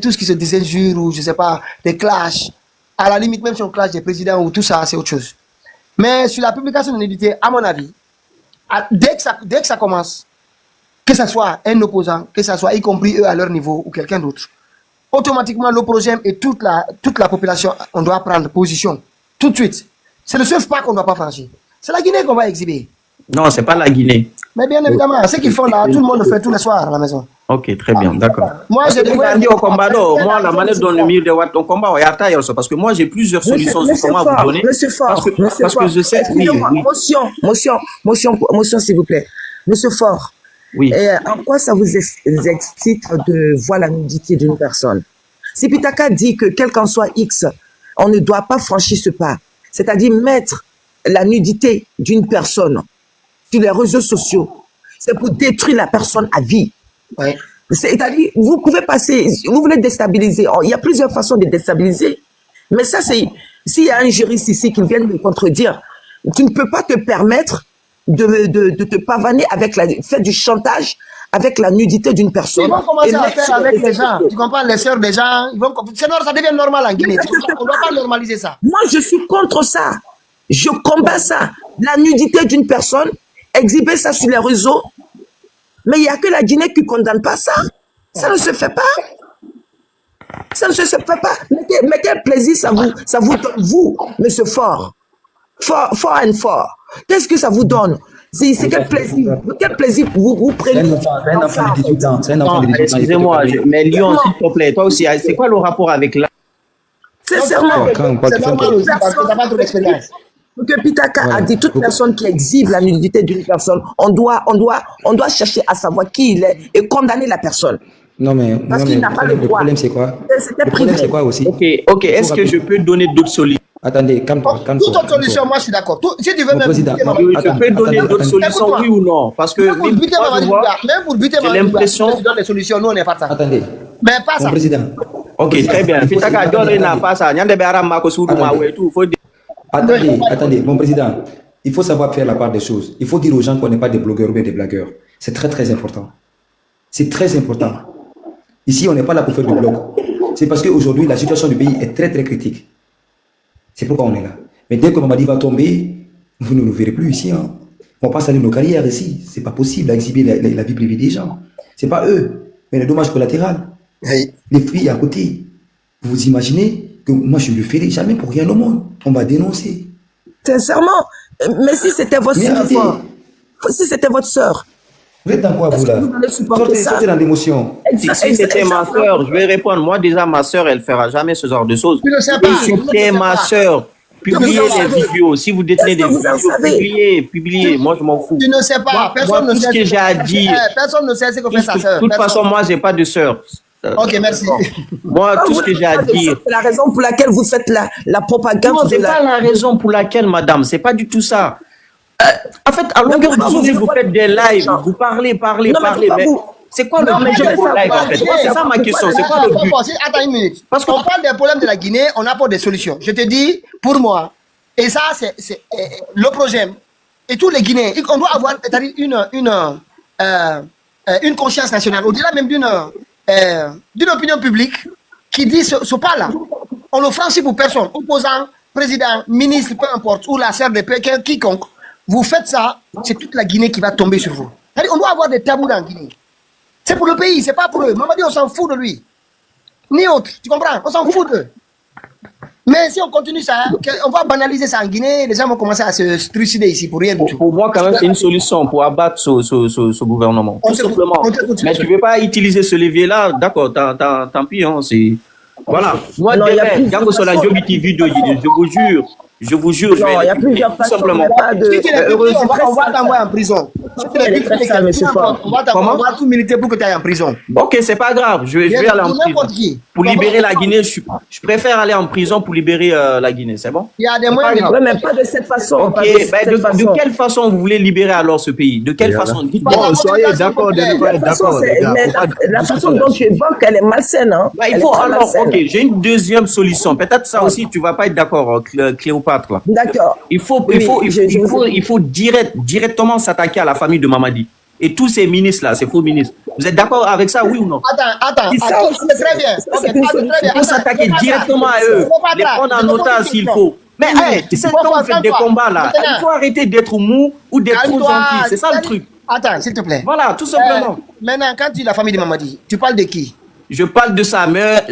A: tout ce qui se désinjure ou je sais pas, des clashs, à la limite même sur le clash des présidents ou tout ça, c'est autre chose. Mais sur la publication de nudité, à mon avis, dès que ça commence, que ce soit un opposant, que ce soit y compris eux à leur niveau ou quelqu'un d'autre, automatiquement le projet et toute la population, on doit prendre position tout de suite. C'est le seul pas qu'on ne doit pas franchir. C'est la Guinée qu'on va exhiber.
H: Non, c'est pas la Guinée.
A: Mais bien évidemment, ce qu'ils font là, tout le monde le fait tous les soirs à la maison.
H: Ok, très bien, d'accord.
A: Moi, j'ai
H: dit au combat, moi, la manière dont le milieu de Watt, au combat, parce que moi, j'ai plusieurs solutions sur comment vous donner.
I: Monsieur Fort,
H: parce que je sais.
I: Motion, s'il vous plaît. Monsieur Fort.
H: Oui.
I: En quoi ça vous excite de voir la nudité d'une personne? Si Pitaka dit que quel qu'en soit X, on ne doit pas franchir ce pas, c'est-à-dire mettre la nudité d'une personne sur les réseaux sociaux, c'est pour détruire la personne à vie.
A: Ouais.
I: C'est-à-dire, vous pouvez passer, vous voulez déstabiliser. Il y a plusieurs façons de déstabiliser. Mais ça, c'est, s'il y a un juriste ici qui vient me contredire, tu ne peux pas te permettre de te pavaner avec faire du chantage avec la nudité d'une personne.
A: Ils vont commencer à faire avec les gens. Tu comprends, les sœurs des gens. Ça devient normal en Guinée. On ne doit pas normaliser ça.
I: Moi, je suis contre ça. Je combats ça. La nudité d'une personne, exhiber ça sur les réseaux. Mais il n'y a que la Guinée qui ne condamne pas ça. Ça ne se fait pas. Ça ne se fait pas. Mais quel plaisir ça vous donne, vous, monsieur Fort. Fort and Fort. Qu'est-ce que ça vous donne? C'est quel plaisir. Quel plaisir vous prenez.
B: C'est un enfant de 18 ans. C'est un enfant de 18 ans.
H: Excusez-moi, mais Lyon, s'il te plaît, toi aussi, c'est quoi le rapport avec là?
I: Sincèrement.
A: C'est normal aussi parce que tu n'as pas trop d'expérience.
I: Que Pitaka a dit, toute personne qui exhibe la nudité d'une personne, on doit chercher à savoir qui il est et condamner la personne.
B: Non, mais,
I: Parce qu'il n'a pas le
B: le
I: droit.
B: problème, c'est quoi?
I: C'était
B: Le problème,
I: privé.
B: c'est quoi aussi?
H: Ok, est-ce que je peux donner d'autres solutions?
B: Attendez, calme-toi.
A: Toute autre solution, moi je suis d'accord. Si tu veux
B: Mon
A: même
B: président,
A: buter
B: non,
A: Mamadi,
H: Je peux donner d'autres solutions,
A: Écoute-moi.
H: oui ou non? Parce que
A: même pour
H: même
A: buter
H: moi, je
A: Mamadi
H: vois,
A: Doumbouya, même pour buter
H: j'ai
A: Mamadi Doumbouya,
H: l'impression...
A: tu donnes des solutions, nous on n'est pas ça.
B: Attendez,
A: Mais pas
B: mon
A: ça.
B: président.
H: Ok, très bien. Pitaka, Dore n'a pas ça. Nyande Beara Mako Soudou Mawe, tout. Faut dire...
B: Attendez, mon président. Il faut savoir faire la part des choses. Il faut dire aux gens qu'on n'est pas des blogueurs ou bien des blagueurs. C'est très, très important. C'est très important. Ici, on n'est pas là pour faire du blog. C'est parce qu'aujourd'hui, la situation du pays est très, très critique. C'est pourquoi on est là. Mais dès que Mamadi va tomber, vous ne nous verrez plus ici. Hein. On va pas saluer nos carrières ici. C'est pas possible d'exhiber la vie privée des gens. C'est pas eux, mais le dommage collatéral.
A: Hey.
B: Les filles à côté. Vous imaginez que moi, je ne le ferai jamais pour rien au monde. On va dénoncer.
I: Sincèrement. Mais si c'était votre
B: Mais arrêtez.
I: sœur, si c'était votre sœur,
B: Vous êtes dans quoi, vous, là?
I: vous allez supporter ça.
B: Sortez dans l'émotion.
H: Si c'était ma sœur, je vais répondre. Moi, déjà, ma sœur, elle fera jamais ce genre de choses.
A: Tu ne sais pas.
H: Si c'était ma sœur, publiez
I: Vous en
H: les
I: savez.
H: vidéos. Si vous détenez des
I: Est-ce que vous en
H: vidéos,
I: savez?
H: publiez. Moi, je m'en fous.
A: Tu ne sais pas.
H: Moi,
A: Personne ne
H: tout
A: sait
H: ce que j'ai à dire.
A: Personne ne sait ce que fait sa sœur.
H: De toute façon, moi, j'ai pas de sœur.
A: Ok, merci.
H: Moi, tout ce que j'ai à dire.
I: C'est la raison pour laquelle vous faites la propagande.
H: Non, c'est
I: de la-
H: pas la raison pour laquelle, madame. C'est pas du tout ça. En fait, à longueur de journée, vous faites des lives, vous parlez,
I: Non, mais
H: mais
I: vous-
H: c'est quoi le
A: Non, mais
H: but
A: je
H: de
A: vais
H: vos
A: savoir.
H: lives, en fait? Moi, c'est ça ma question. C'est quoi le but?
A: Attends une minute.
H: Parce que-
A: On parle des problèmes de la Guinée, on apporte des solutions. Je te dis, pour moi, et ça, c'est le projet, et tous les Guinéens, on doit avoir c'est-à-dire une conscience nationale, au-delà même d'une opinion publique qui dit ce pas-là. On le franchit pour personne, opposant, président, ministre, peu importe, ou la sœur de quelqu'un, quiconque. Vous faites ça, c'est toute la Guinée qui va tomber sur vous. C'est-à-dire, on doit avoir des tabous dans la Guinée. C'est pour le pays, c'est pas pour eux. Mamadi, on s'en fout de lui. Ni autre, tu comprends? On s'en fout d'eux. Mais si on continue ça, on va banaliser ça en Guinée, les gens vont commencer à se trucider ici pour rien du tout.
H: Pour moi, quand même, c'est une solution pour abattre ce gouvernement.
A: On
H: Tout
A: t'écoute,
H: simplement.
A: on t'écoute,
H: Mais tu ne veux pas utiliser ce levier-là, d'accord, tant pis, hein, c'est... Voilà. Moi,
I: Non, il y a
H: demain,
I: plusieurs
H: Django sur la
I: façons.
H: Joby TV, je vous jure, je
I: Non, il y
H: vais
I: a plusieurs
H: tout
I: façons.
H: simplement.
I: Il n'y a pas de.
A: Si tu n'es plus, on va t'envoyer en prison. Si tu n'es
I: Elle est
A: plus,
I: très sale, monsieur Ford.
A: on va tout militer pour que tu ailles en prison.
H: Ok, c'est pas grave, je vais aller en
A: N'importe
H: prison.
A: qui.
H: Pour libérer la Guinée, je préfère aller en prison pour libérer la Guinée, c'est bon?
A: Il y a des moyens
I: Oui, mais pas de cette façon.
H: Ok,
I: pas de cette
H: ben, de
I: façon.
H: quelle façon vous voulez libérer alors ce pays? De quelle façon? Dites-moi.
C: Bon, soyez d'accord de ne pas
I: La
C: être
I: façon,
C: d'accord, les gars.
I: mais
C: Faut pas
I: la façon
C: discuter
I: dont tu évoques, elle est malsaine. Hein.
H: Bah, il
I: Elle
H: faut
I: est très
H: alors,
I: malsaine.
H: ok, j'ai une deuxième solution. Peut-être ça aussi, tu vas pas être d'accord, Cléopâtre. Là.
I: D'accord.
H: Il faut
I: Oui,
H: directement s'attaquer à la famille de Mamadi. Et tous ces ministres-là, ces faux ministres. Vous êtes d'accord avec ça, oui ou non?
A: Attends,
I: C'est ça aussi,
A: c'est très bien.
I: ça,
A: Ok,
I: c'est une
A: très
I: solution.
A: bien.
H: Il faut s'attaquer directement à eux. Les prendre en otage s'il faut. Mais hey, tu sais, quand vous faites des combats là, il faut arrêter d'être mou ou d'être trop gentil. C'est ça le truc.
A: Attends, s'il te plaît.
H: Voilà, tout simplement.
A: Maintenant, quand tu dis la famille de Mamadi, tu parles de qui?
H: Je parle de sa mère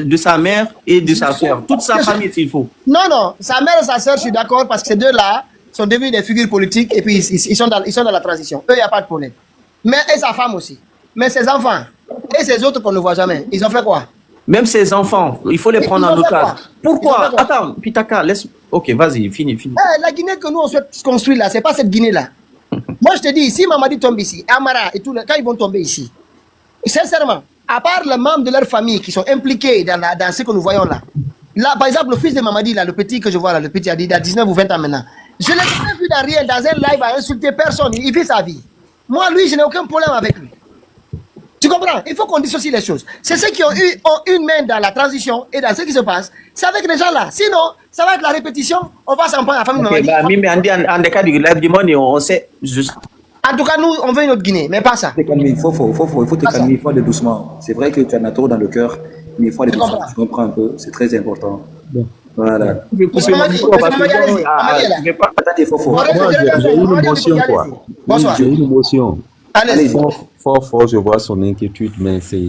H: et de sa soeur. Toute sa famille s'il faut.
A: Non, sa mère et sa soeur, je suis d'accord, parce que ces deux-là sont devenus des figures politiques et puis ils sont dans la transition. Eux, il n'y a pas de problème. Mais et sa femme aussi. Mais ses enfants et ces autres qu'on ne voit jamais, ils ont fait quoi?
H: Même ses enfants, il faut les prendre en
A: Ils ont fait
H: otage.
A: quoi?
H: Pourquoi?
A: Ils ont fait quoi?
H: Attends, Pitaka, laisse. Ok, vas-y, finis.
A: La Guinée que nous on souhaite construire là, c'est pas cette Guinée-là. Moi, je te dis, si Mamadi tombe ici, Amara et tout, quand ils vont tomber ici, sincèrement, à part les membres de leur famille qui sont impliqués dans ce que nous voyons là, par exemple, le fils de Mamadi, là, le petit que je vois là, le petit, il a 19 ou 20 ans maintenant, je ne l'ai jamais vu dans rien, dans un live à insulter personne, il vit sa vie. Moi, lui, je n'ai aucun problème avec lui. Tu comprends? Il faut qu'on dissocie les choses. C'est ceux qui ont une main dans la transition et dans ce qui se passe. C'est avec les gens là. Sinon, ça va être la répétition. On va s'en prendre à la famille de
H: Ok,
A: Mamadi.
H: bah, mais en cas du live du monde, on sait.
A: En tout cas, nous, on veut une autre Guinée, mais pas ça.
B: Il faut te calmer, il faut aller doucement. C'est vrai que tu en as trop dans le cœur, mais il faut aller doucement. Tu comprends un peu, c'est très important. Voilà.
H: Je vais couper mon micro parce que je vais pas.
B: Attendez, Fofo.
C: Moi, j'ai une émotion, quoi.
A: Bonsoir.
C: J'ai une émotion.
A: Allez,
C: Fort, je vois son inquiétude, mais c'est...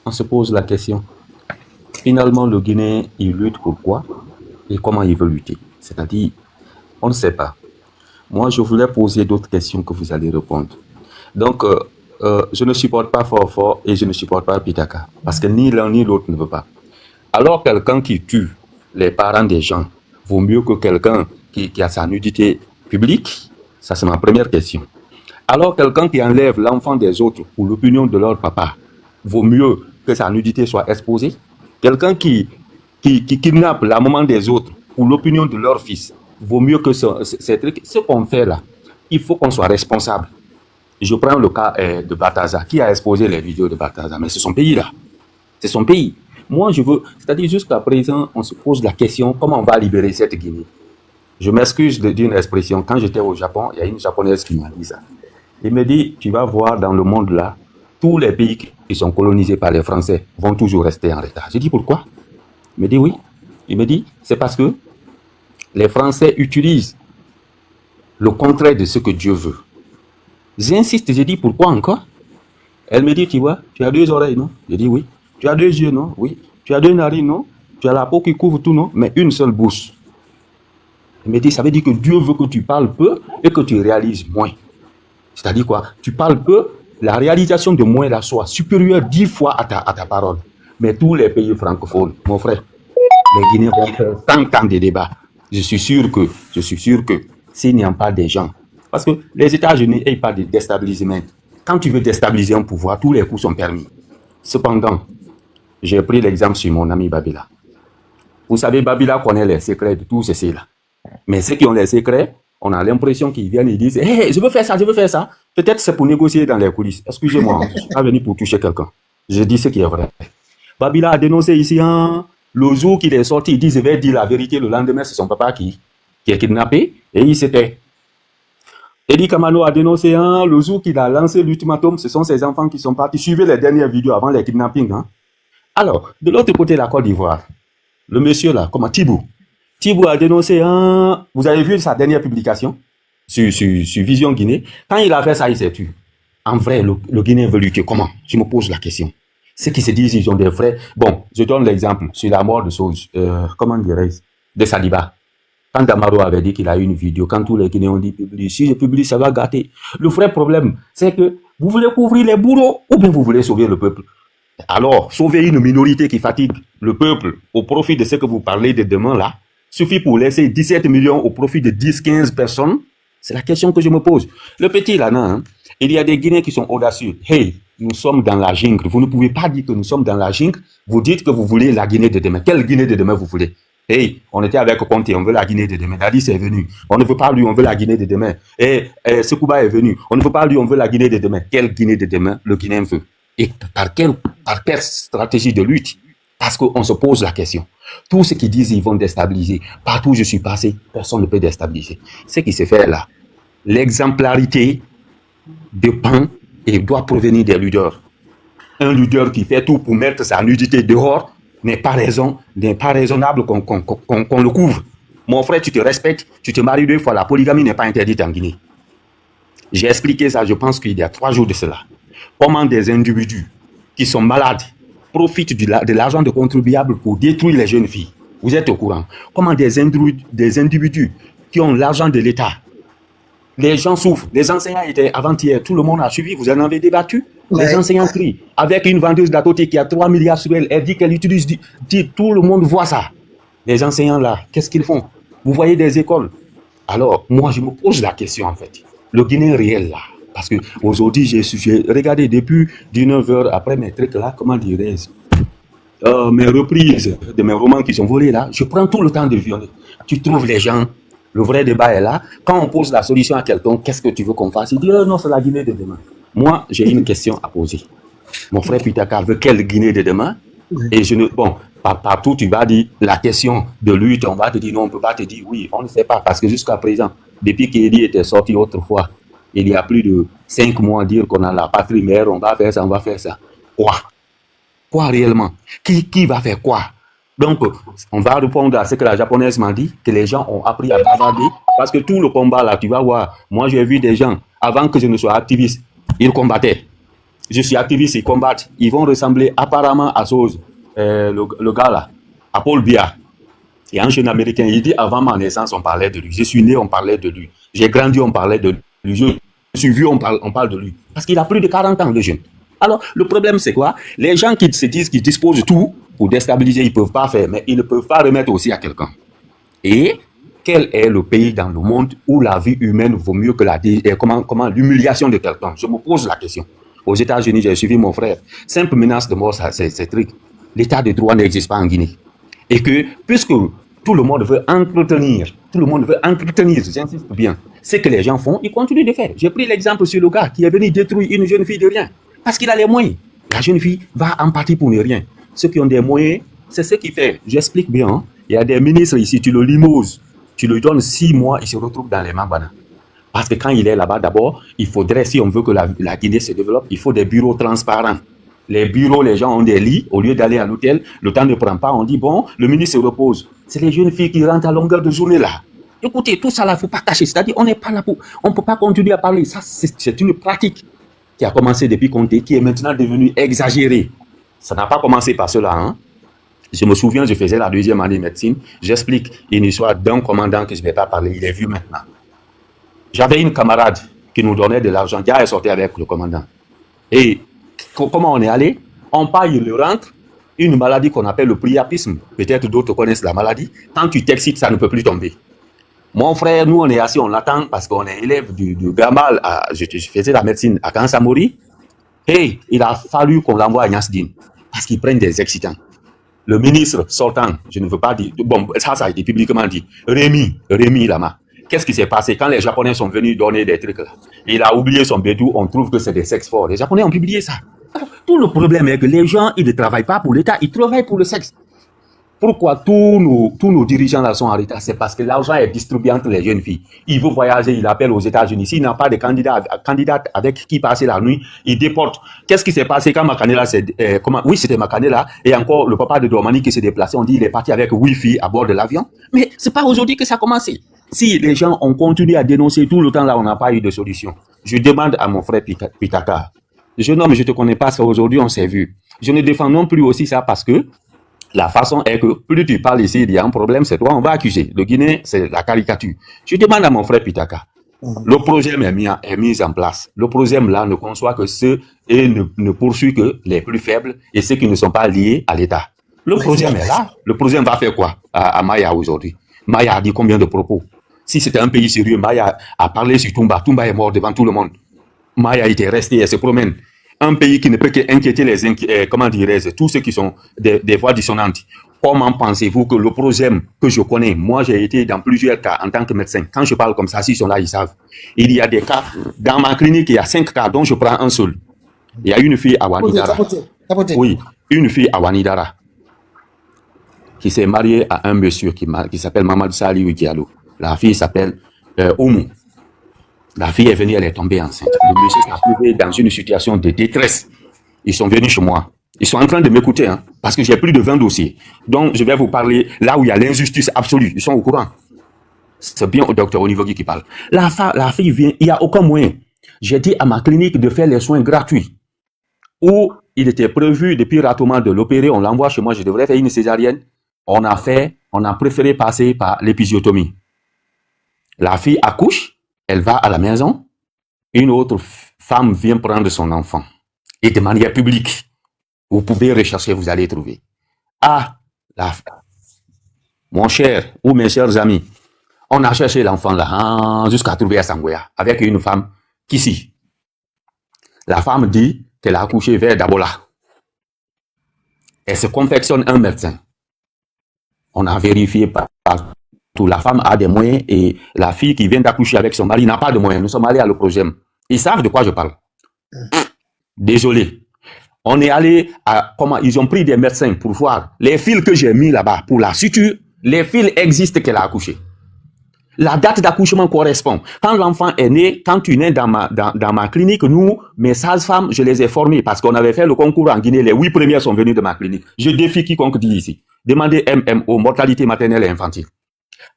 C: on se pose la question. Finalement, le Guinéen, il lutte pour quoi et comment il veut lutter? C'est-à-dire, on ne sait pas. Moi, je voulais poser d'autres questions que vous allez répondre. Donc, je ne supporte pas Fort et je ne supporte pas Pitaka. Parce que ni l'un ni l'autre ne veut pas. Alors, quelqu'un qui tue les parents des gens
J: vaut mieux que quelqu'un qui a sa nudité publique? Ça, c'est ma première question. Alors, quelqu'un qui enlève l'enfant des autres pour l'opinion de leur papa, vaut mieux que sa nudité soit exposée? Quelqu'un qui kidnappe la maman des autres pour l'opinion de leur fils, vaut mieux que ces trucs. Ce qu'on fait là, il faut qu'on soit responsable. Je prends le cas de Bataza. Qui a exposé les vidéos de Bataza? Mais c'est son pays là. C'est son pays. Moi, je veux... C'est-à-dire, jusqu'à présent, on se pose la question, comment on va libérer cette Guinée? Je m'excuse de dire une expression. Quand j'étais au Japon, il y a une Japonaise qui m'a dit ça. Il me dit, tu vas voir dans le monde là, tous les pays qui sont colonisés par les Français vont toujours rester en retard. Je dis, pourquoi? Il me dit, oui. Il me dit, c'est parce que les Français utilisent le contraire de ce que Dieu veut. J'insiste, je dis, pourquoi encore? Elle me dit, tu vois, tu as 2 oreilles, non? Je dis, oui. Tu as 2 yeux, non? Oui. Tu as 2 narines, non? Tu as la peau qui couvre tout, non? Mais une seule bouche. Elle me dit, ça veut dire que Dieu veut que tu parles peu et que tu réalises moins. C'est-à-dire quoi? Tu parles peu, la réalisation de moins là soit supérieure 10 fois à ta parole. Mais tous les pays francophones, mon frère, les Guinéens vont faire tant de débats. Je suis sûr que s'il n'y a pas des gens, parce que les États-Unis n'aient pas de déstabilisement. Quand tu veux déstabiliser un pouvoir, tous les coups sont permis. Cependant, j'ai pris l'exemple sur mon ami Babila. Vous savez, Babila connaît les secrets de tous ceci là. Mais ceux qui ont les secrets, on a l'impression qu'ils viennent et disent « Hey, je veux faire ça, je veux faire ça. » Peut-être c'est pour négocier dans les coulisses. Excusez-moi, je suis pas venu pour toucher quelqu'un. Je dis ce qui est vrai. Babila a dénoncé ici, le jour qu'il est sorti, il dit « Je vais dire la vérité. » Le lendemain, c'est son papa qui est kidnappé et il s'était. Eddie Kamano a dénoncé, le jour qu'il a lancé l'ultimatum, ce sont ses enfants qui sont partis. Suivez les dernières vidéos avant les kidnappings. Alors, de l'autre côté, la Côte d'Ivoire, le monsieur là, comment Thibou a dénoncé, vous avez vu sa dernière publication sur Vision Guinée. Quand il a fait ça, il s'est tué. En vrai, le Guinéen veut lutter comment? Je me pose la question. Ceux qui se disent ils ont des vrais... Bon, je donne l'exemple sur la mort de comment dirais-je, de Saliba. Quand Damaro avait dit qu'il a eu une vidéo, quand tous les Guinéens ont dit publie, si je publie, ça va gâter. Le vrai problème, c'est que vous voulez couvrir les bourreaux ou bien vous voulez sauver le peuple. Alors, sauver une minorité qui fatigue le peuple au profit de ce que vous parlez de demain là, suffit pour laisser 17 millions au profit de 10-15 personnes? C'est la question que je me pose. Le petit là, non, il y a des Guinéens qui sont audacieux. Hey, nous sommes dans la jungle. Vous ne pouvez pas dire que nous sommes dans la jungle. Vous dites que vous voulez la Guinée de demain. Quelle Guinée de demain vous voulez? Hey, on était avec Conté, on veut la Guinée de demain. Dadis est venu. On ne veut pas lui, on veut la Guinée de demain. Sekouba est venu. On ne veut pas lui, on veut la Guinée de demain. Quelle Guinée de demain le Guinéen veut? Et par quelle stratégie de lutte? Parce qu'on se pose la question. Tous ceux qui disent qu'ils vont déstabiliser, partout où je suis passé, personne ne peut déstabiliser. Ce qui se fait là, l'exemplarité dépend et doit provenir des leaders. Un leader qui fait tout pour mettre sa nudité dehors n'est pas raisonnable qu'on le couvre. Mon frère, tu te respectes, tu te maries 2 fois, la polygamie n'est pas interdite en Guinée. J'ai expliqué ça, je pense qu'il y a 3 jours de cela. Comment des individus qui sont malades profitent de l'argent de contribuables pour détruire les jeunes filles. Vous êtes au courant. Comment des individus qui ont l'argent de l'État, les gens souffrent. Les enseignants étaient avant-hier, tout le monde a suivi, vous en avez débattu. Les enseignants crient. Avec une vendeuse d'Atoté qui a 3 milliards sur elle, elle dit qu'elle utilise, tout le monde voit ça. Les enseignants là, qu'est-ce qu'ils font? Vous voyez des écoles. Alors, moi, je me pose la question en fait. Le Guinéen réel là, parce que aujourd'hui, j'ai regardé depuis 19h après mes trucs là, comment dirais-je, mes reprises de mes romans qui sont volés là, je prends tout le temps de violer. Tu trouves les gens, le vrai débat est là. Quand on pose la solution à quelqu'un, qu'est-ce que tu veux qu'on fasse? Il dit, non, c'est la Guinée de demain. Moi, j'ai une question à poser. Mon frère Pitaka veut quelle Guinée de demain? Et partout tu vas dire la question de lutte, on va te dire non, on ne peut pas te dire oui, on ne sait pas, parce que jusqu'à présent, depuis qu'Eli était sorti autrefois, il y a plus de 5 mois à dire qu'on a la patrie mère, on va faire ça, on va faire ça. Quoi réellement? Qui va faire quoi? Donc, on va répondre à ce que la japonaise m'a dit, que les gens ont appris à bavarder, parce que tout le combat là, tu vas voir, moi j'ai vu des gens, avant que je ne sois activiste, ils combattaient. Je suis activiste, ils combattent. Ils vont ressembler apparemment à Soz, le gars là, à Paul Biya. Il y a un jeune américain, il dit avant ma naissance, on parlait de lui. Je suis né, on parlait de lui. J'ai grandi, on parlait de lui. Je suis vieux, on parle de lui. Parce qu'il a plus de 40 ans, le jeune. Alors, le problème, c'est quoi? Les gens qui se disent qu'ils disposent de tout pour déstabiliser, ils ne peuvent pas faire, mais ils ne peuvent pas remettre aussi à quelqu'un. Et quel est le pays dans le monde où la vie humaine vaut mieux que l'humiliation de quelqu'un? Je me pose la question. Aux États-Unis, j'ai suivi mon frère. Simple menace de mort, c'est truc. L'état de droit n'existe pas en Guinée. Et que, puisque tout le monde veut entretenir, j'insiste bien, ce que les gens font, ils continuent de faire. J'ai pris l'exemple sur le gars qui est venu détruire une jeune fille de rien. Parce qu'il a les moyens. La jeune fille va en partie pour ne rien. Ceux qui ont des moyens, c'est ce qu'il fait. J'explique bien. Hein. Il y a des ministres ici, tu le limoses, tu lui donnes 6 mois, il se retrouve dans les Mambana. Parce que quand il est là-bas, d'abord, il faudrait, si on veut que la Guinée se développe, il faut des bureaux transparents. Les bureaux, les gens ont des lits. Au lieu d'aller à l'hôtel, le temps ne prend pas. On dit, bon, le ministre se repose. C'est les jeunes filles qui rentrent à longueur de journée là. Écoutez, tout ça là, il ne faut pas cacher. C'est-à-dire, on n'est pas là pour... On ne peut pas continuer à parler. Ça, c'est une pratique qui a commencé depuis Conté, qui est maintenant devenue exagérée. Ça n'a pas commencé par cela, hein. Je me souviens, je faisais la 2e année de médecine. J'explique une histoire d'un commandant que je ne vais pas parler. Il est vieux maintenant. J'avais une camarade qui nous donnait de l'argent, qui a sorti avec le commandant. Et comment on est allé? On paye le rentre, une maladie qu'on appelle le priapisme. Peut-être d'autres connaissent la maladie. Quand tu t'excites, ça ne peut plus tomber. Mon frère, nous, on est assis, on attend parce qu'on est élève du Gamal. Je faisais la médecine à Kansamori. Et il a fallu qu'on l'envoie à Nyasdine parce qu'ils prennent des excitants. Le ministre sortant, je ne veux pas dire, bon, ça a été publiquement dit, Rémi Lama. Qu'est-ce qui s'est passé quand les Japonais sont venus donner des trucs là? Il a oublié son bédou, on trouve que c'est des sex forts. Les Japonais ont publié ça. Alors, tout le problème est que les gens, ils ne travaillent pas pour l'État, ils travaillent pour le sexe. Pourquoi tous nos dirigeants là sont en retard? C'est parce que l'argent est distribué entre les jeunes filles. Il veut voyager, il appelle aux États-Unis. S'il n'a pas de candidat avec qui passer la nuit, il déporte. Qu'est-ce qui s'est passé quand Makanela oui, c'était Makanela, et encore le papa de Domani qui s'est déplacé, on dit il est parti avec 8 filles à bord de l'avion. Mais c'est pas aujourd'hui que ça a commencé. Si les gens ont continué à dénoncer tout le temps là, on n'a pas eu de solution. Je demande à mon frère Pitaka, jeune homme, je te connais pas, ça aujourd'hui on s'est vu. Je ne défends non plus aussi ça parce que la façon est que plus tu parles ici, il y a un problème, c'est toi, on va accuser. Le Guinée, c'est la caricature. Je demande à mon frère Pitaka, le projet est mis en place. Le projet là ne conçoit que ceux et ne poursuit que les plus faibles et ceux qui ne sont pas liés à l'État. Le projet est là. Le projet va faire quoi à Maya aujourd'hui? Maya a dit combien de propos? Si c'était un pays sérieux, Maya a parlé sur Toumba. Toumba est mort devant tout le monde. Maya était resté, elle se promène. Un pays qui ne peut qu'inquiéter comment dirais-je, tous ceux qui sont des voix dissonantes. Comment pensez-vous que le projet que je connais, moi j'ai été dans plusieurs cas en tant que médecin, quand je parle comme ça, s'ils sont là, ils savent. Il y a des cas, dans ma clinique, il y a 5 cas dont je prends un seul. Il y a une fille à Wanidara. Oui, une fille à Wanidara qui s'est mariée à un monsieur qui s'appelle Mamadou Saliou Diallo. La fille s'appelle Oumou. La fille est venue, elle est tombée enceinte. Le monsieur s'est trouvé dans une situation de détresse. Ils sont venus chez moi. Ils sont en train de m'écouter, hein, parce que j'ai plus de 20 dossiers. Donc, je vais vous parler là où il y a l'injustice absolue. Ils sont au courant. C'est bien au docteur Onivogui qui parle. La fille vient, il n'y a aucun moyen. J'ai dit à ma clinique de faire les soins gratuits. Où il était prévu depuis ratement de l'opérer, on l'envoie chez moi, je devrais faire une césarienne. On a préféré passer par l'épisiotomie. La fille accouche. Elle va à la maison, une autre femme vient prendre son enfant. Et de manière publique, vous pouvez rechercher, vous allez trouver. Mon cher ou mes chers amis, on a cherché l'enfant là, jusqu'à trouver à Sangoya, avec une femme qu'ici. La femme dit qu'elle a accouché vers Dabola. Elle se confectionne un médecin. On a vérifié par la femme a des moyens et la fille qui vient d'accoucher avec son mari n'a pas de moyens. Nous sommes allés à le projet. Ils savent de quoi je parle. Désolé. On est allé à ils ont pris des médecins pour voir les fils que j'ai mis là-bas pour la suture. Les fils existent qu'elle a accouché. La date d'accouchement correspond. Quand l'enfant est né, quand tu nais dans ma clinique, nous, mes sages-femmes, je les ai formées parce qu'on avait fait le concours en Guinée. Les 8 premières sont venues de ma clinique. Je défie quiconque dit ici. Demandez MMO, mortalité maternelle et infantile.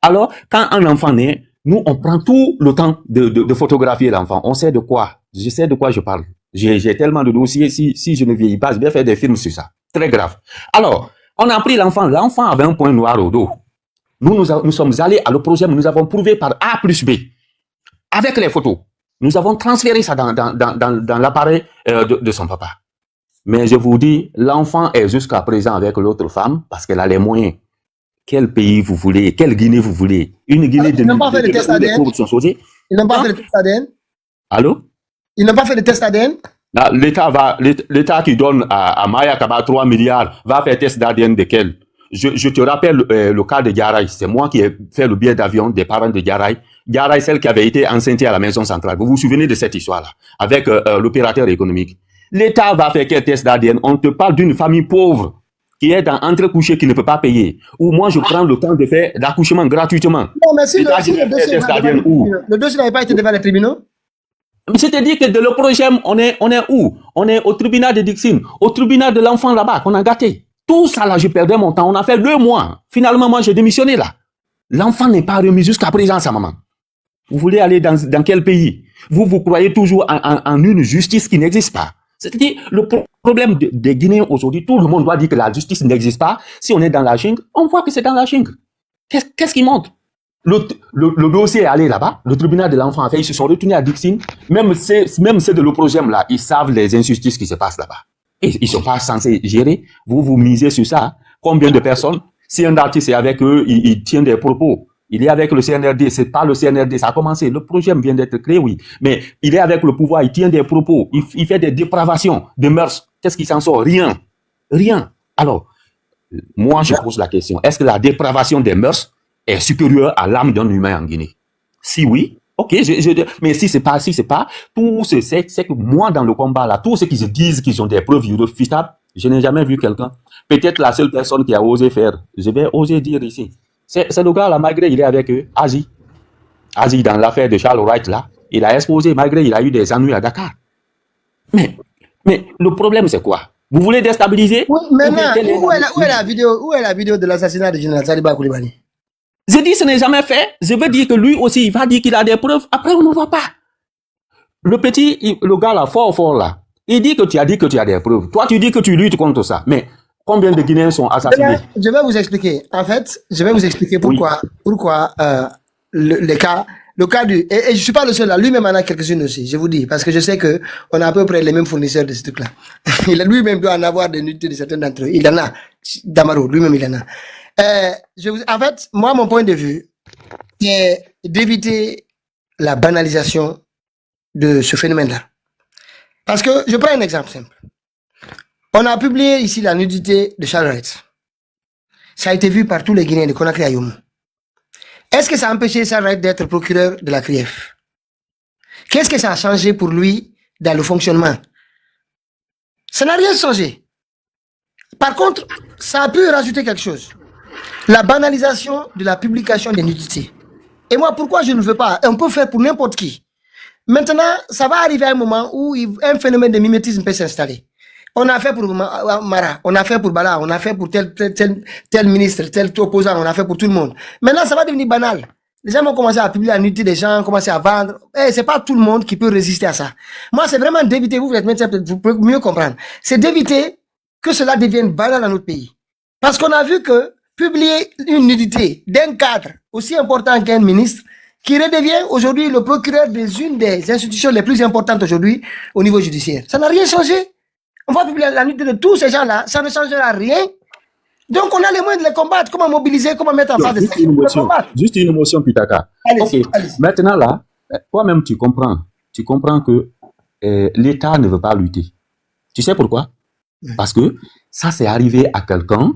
J: Alors, quand un enfant naît, nous, on prend tout le temps de photographier l'enfant. On sait de quoi. Je sais de quoi je parle. J'ai tellement de dossiers. Si je ne vieillis pas, je vais faire des films sur ça. Très grave. Alors, on a pris l'enfant. L'enfant avait un point noir au dos. Nous sommes allés à le projet, nous avons prouvé par A plus B. Avec les photos. Nous avons transféré ça dans l'appareil de son papa. Mais je vous dis, l'enfant est jusqu'à présent avec l'autre femme parce qu'elle a les moyens. quel pays vous voulez, quelle Guinée vous voulez. Une Guinée de
A: Ils n'ont pas fait de test ADN. Ils n'ont pas fait de test ADN.
J: Allô?
A: Ils n'ont pas fait de test ADN.
J: L'État qui donne à Maya Kaba 3 milliards va faire test d'ADN de quel? Je te rappelle le cas de Diaray. C'est moi qui ai fait le billet d'avion des parents de Diaray. Diaray, celle qui avait été enceinte à la maison centrale. Vous vous souvenez de cette histoire-là? Avec l'opérateur économique. L'État va faire quel test d'ADN? On te parle d'une famille pauvre qui est dans entrecouché, qui ne peut pas payer. Ou moi, je prends le temps de faire l'accouchement gratuitement.
A: Non, mais si le dossier n'avait pas été devant les tribunaux.
J: C'est-à-dire que de le projet, on est où? On est au tribunal de Dixine, au tribunal de l'enfant là-bas, qu'on a gâté. Tout ça là, je perdais mon temps. On a fait 2 mois. Finalement, moi, j'ai démissionné là. L'enfant n'est pas remis jusqu'à présent à sa maman. Vous voulez aller dans quel pays? Vous croyez toujours en une justice qui n'existe pas. C'est-à-dire, le problème des Guinéens aujourd'hui, tout le monde doit dire que la justice n'existe pas. Si on est dans la jungle, on voit que c'est dans la jungle. Qu'est-ce qui montre? Le dossier est allé là-bas, le tribunal de l'enfant a fait, ils se sont retournés à Dixine. Même ceux de l'opprojem là, ils savent les injustices qui se passent là-bas. Et ils sont pas censés gérer. Vous misez sur ça. Combien de personnes? Si un artiste est avec eux, il tient des propos. Il est avec le CNRD, c'est pas le CNRD, ça a commencé. Le projet vient d'être créé, oui. Mais il est avec le pouvoir, il tient des propos, il fait des dépravations, des mœurs. Qu'est-ce qui s'en sort? Rien. Rien. Alors, moi, je pose la question. Est-ce que la dépravation des mœurs est supérieure à l'âme d'un humain en Guinée? Si oui, ok, mais si c'est pas, tout c'est que moi, dans le combat là, tous ceux qui se disent qu'ils ont des preuves irréfutables, je n'ai jamais vu quelqu'un. Peut-être la seule personne qui a osé faire, je vais oser dire ici. C'est le gars là, malgré il est avec eux, Azi, dans l'affaire de Charles Wright là, il a exposé, malgré il a eu des ennuis à Dakar. Mais le problème c'est quoi? Vous voulez déstabiliser?
A: Oui, maintenant, où est la vidéo de l'assassinat de général Saliba Koulibaly?
J: Je dis ce n'est jamais fait. Je veux dire que lui aussi, il va dire qu'il a des preuves. Après, on ne voit pas. Le gars là, fort là, il dit que tu as dit que tu as des preuves. Toi, tu dis que tu luttes contre ça. Mais combien de Guinéens sont assassinés?
A: Je vais vous expliquer. En fait, je vais vous expliquer pourquoi le cas du... Et je suis pas le seul là. Lui-même en a quelques-unes aussi, je vous dis. Parce que je sais que on a à peu près les mêmes fournisseurs de ce truc-là. Lui-même doit en avoir des nudités de certains d'entre eux. Il en a. Damaro, lui-même, il en a. En fait, moi, mon point de vue, c'est d'éviter la banalisation de ce phénomène-là. Parce que, je prends un exemple simple. On a publié ici la nudité de Charles Wright. Ça a été vu par tous les Guinéens de Conakry à Yomo. Est-ce que ça a empêché Charles Wright d'être procureur de la CRIEF? Qu'est-ce que ça a changé pour lui dans le fonctionnement? Ça n'a rien changé. Par contre, ça a pu rajouter quelque chose. La banalisation de la publication des nudités. Et moi, pourquoi je ne veux pas? On peut faire pour n'importe qui. Maintenant, ça va arriver à un moment où un phénomène de mimétisme peut s'installer. On a fait pour Mara, on a fait pour Bala, on a fait pour tel ministre, tel opposant, on a fait pour tout le monde. Maintenant, ça va devenir banal. Les gens vont commencer à publier la nudité des gens, commencer à vendre. C'est pas tout le monde qui peut résister à ça. Moi, c'est vraiment d'éviter, vous êtes médecin, vous pouvez mieux comprendre. C'est d'éviter que cela devienne banal dans notre pays. Parce qu'on a vu que publier une nudité d'un cadre aussi important qu'un ministre, qui redevient aujourd'hui le procureur d'une des institutions les plus importantes aujourd'hui au niveau judiciaire. Ça n'a rien changé. On va publier la nudité de tous ces gens-là, ça ne changera rien. Donc on a les moyens de les combattre, comment mobiliser, comment mettre en place des actions.
J: Juste une émotion, Pitaka.
A: Allez-y.
J: Maintenant là, toi-même tu comprends que l'État ne veut pas lutter. Tu sais pourquoi? Parce que ça c'est arrivé à quelqu'un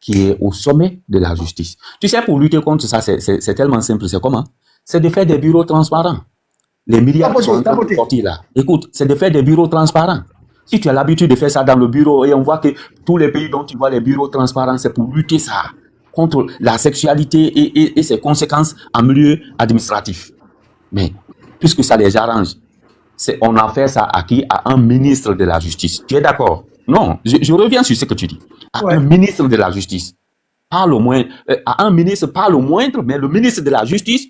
J: qui est au sommet de la justice. Tu sais, pour lutter contre ça, c'est tellement simple. C'est comment? C'est de faire des bureaux transparents. Les milliards qui sont en train de sortir là. Écoute, c'est de faire des bureaux transparents. Si tu as l'habitude de faire ça dans le bureau, et on voit que tous les pays dont tu vois les bureaux transparents, c'est pour lutter ça contre la sexualité et ses conséquences en milieu administratif. Mais, puisque ça les arrange, on a fait ça à qui? À un ministre de la justice. Tu es d'accord? Non, je reviens sur ce que tu dis. À un ministre de la justice. Pas le moindre, à un ministre, pas le moindre, mais le ministre de la justice,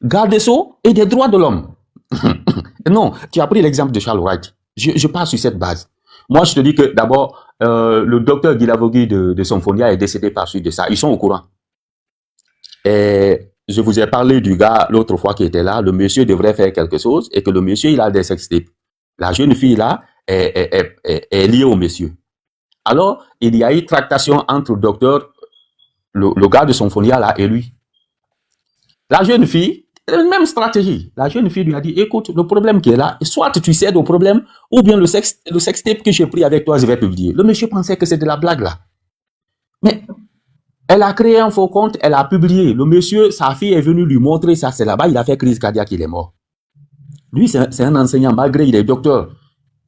J: garde des sceaux et des droits de l'homme. Non, tu as pris l'exemple de Charles Wright. Je pars sur cette base. Moi, je te dis que d'abord, le docteur Guilavogui de Symphonia est décédé par suite de ça. Ils sont au courant. Et je vous ai parlé du gars l'autre fois qui était là. Le monsieur devrait faire quelque chose et que le monsieur, il a des sextapes. La jeune fille là est liée au monsieur. Alors, il y a eu tractation entre le docteur le gars de Symphonia là et lui. La jeune fille, même stratégie. La jeune fille lui a dit, écoute, le problème qui est là, soit tu cèdes au problème, ou bien le sextape que j'ai pris avec toi, je vais publier. Le monsieur pensait que c'est de la blague là. Mais elle a créé un faux compte, elle a publié. Le monsieur, sa fille est venue lui montrer ça, c'est là-bas, il a fait crise cardiaque, il est mort. Lui, c'est un enseignant, malgré il est docteur.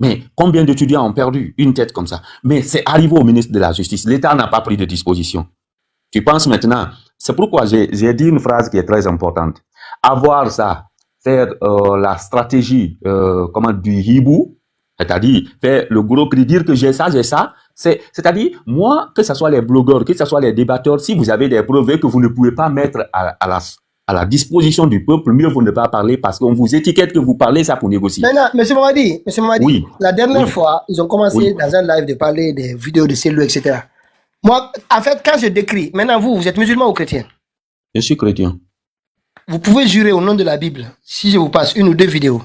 J: Mais combien d'étudiants ont perdu une tête comme ça? Mais c'est arrivé au ministre de la Justice. L'État n'a pas pris de disposition. Tu penses maintenant, c'est pourquoi j'ai dit une phrase qui est très importante. Avoir ça, faire la stratégie du hibou, c'est-à-dire faire le gros cri, dire que j'ai ça, c'est-à-dire, moi, que ce soit les blogueurs, que ce soit les débatteurs, si vous avez des preuves que vous ne pouvez pas mettre à la disposition du peuple, mieux vous ne pas parler parce qu'on vous étiquette que vous parlez ça pour négocier.
A: Maintenant, M. Mamadi,
J: oui.
A: La dernière fois, ils ont commencé dans un live de parler des vidéos de cellules, etc. Moi, en fait, quand je décris, maintenant vous êtes musulman ou chrétien?
J: Je suis chrétien.
A: Vous pouvez jurer au nom de la Bible, si je vous passe une ou deux vidéos,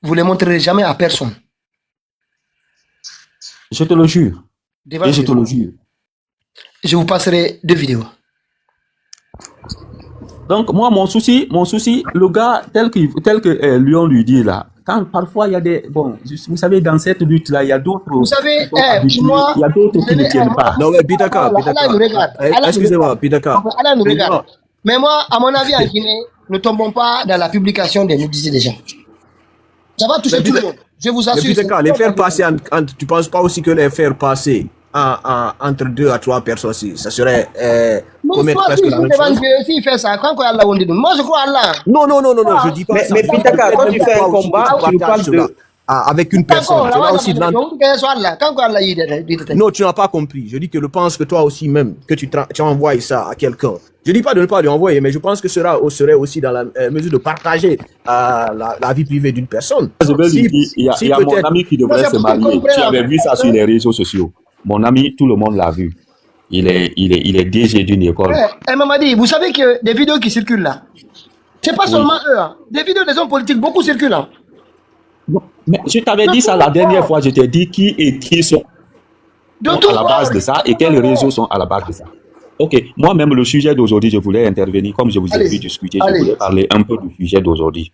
A: vous ne les montrerez jamais à personne.
J: Je te le jure. Et je te le jure.
A: Je vous passerai 2 vidéos.
J: Donc, moi, mon souci, le gars, tel que Lyon lui dit là, quand parfois il y a des... Bon, vous savez, dans cette lutte-là, il y a d'autres...
A: Vous savez,
J: moi... Il y a d'autres qui ne tiennent pas.
C: Non, mais Pitaka. Excusez-moi, Pitaka.
A: Allah nous regarde. Mais moi, à mon avis, en Guinée, ne tombons pas dans la publication des nudités des gens. Ça va toucher tout le monde. Je vous assure.
C: Mais Pitaka, les faire passer, tu ne penses pas aussi que les faire passer entre 2 à 3 personnes, ça serait commettre presque la même chose.
A: S'il fait ça, quand Allah on dit, moi je crois à Allah.
C: Non, je dis pas ça.
H: Mais Pitaka, quand tu fais un combat, tu parles de...
C: avec une personne. Là aussi
A: Non,
C: tu n'as pas compris. Je dis que je pense que toi aussi même, que tu envoies ça à quelqu'un. Je dis pas de ne pas lui envoyer, mais je pense que serait aussi dans la mesure de partager la vie privée d'une personne.
J: Je veux dire, il y a mon ami qui devrait se marier. Tu avais vu ça sur les réseaux sociaux. Mon ami, tout le monde l'a vu. Il est DG d'une école.
A: Elle m'a dit, vous savez que des vidéos qui circulent là, c'est pas seulement eux. Hein. Des vidéos des hommes politiques, beaucoup circulent là.
J: Mais je t'avais dit ça la dernière fois, je t'ai dit qui sont à la base de ça et quels réseaux sont à la base de ça. Ok, moi-même, le sujet d'aujourd'hui, je voulais intervenir, comme je vous ai vu discuter, je voulais parler un peu du sujet d'aujourd'hui.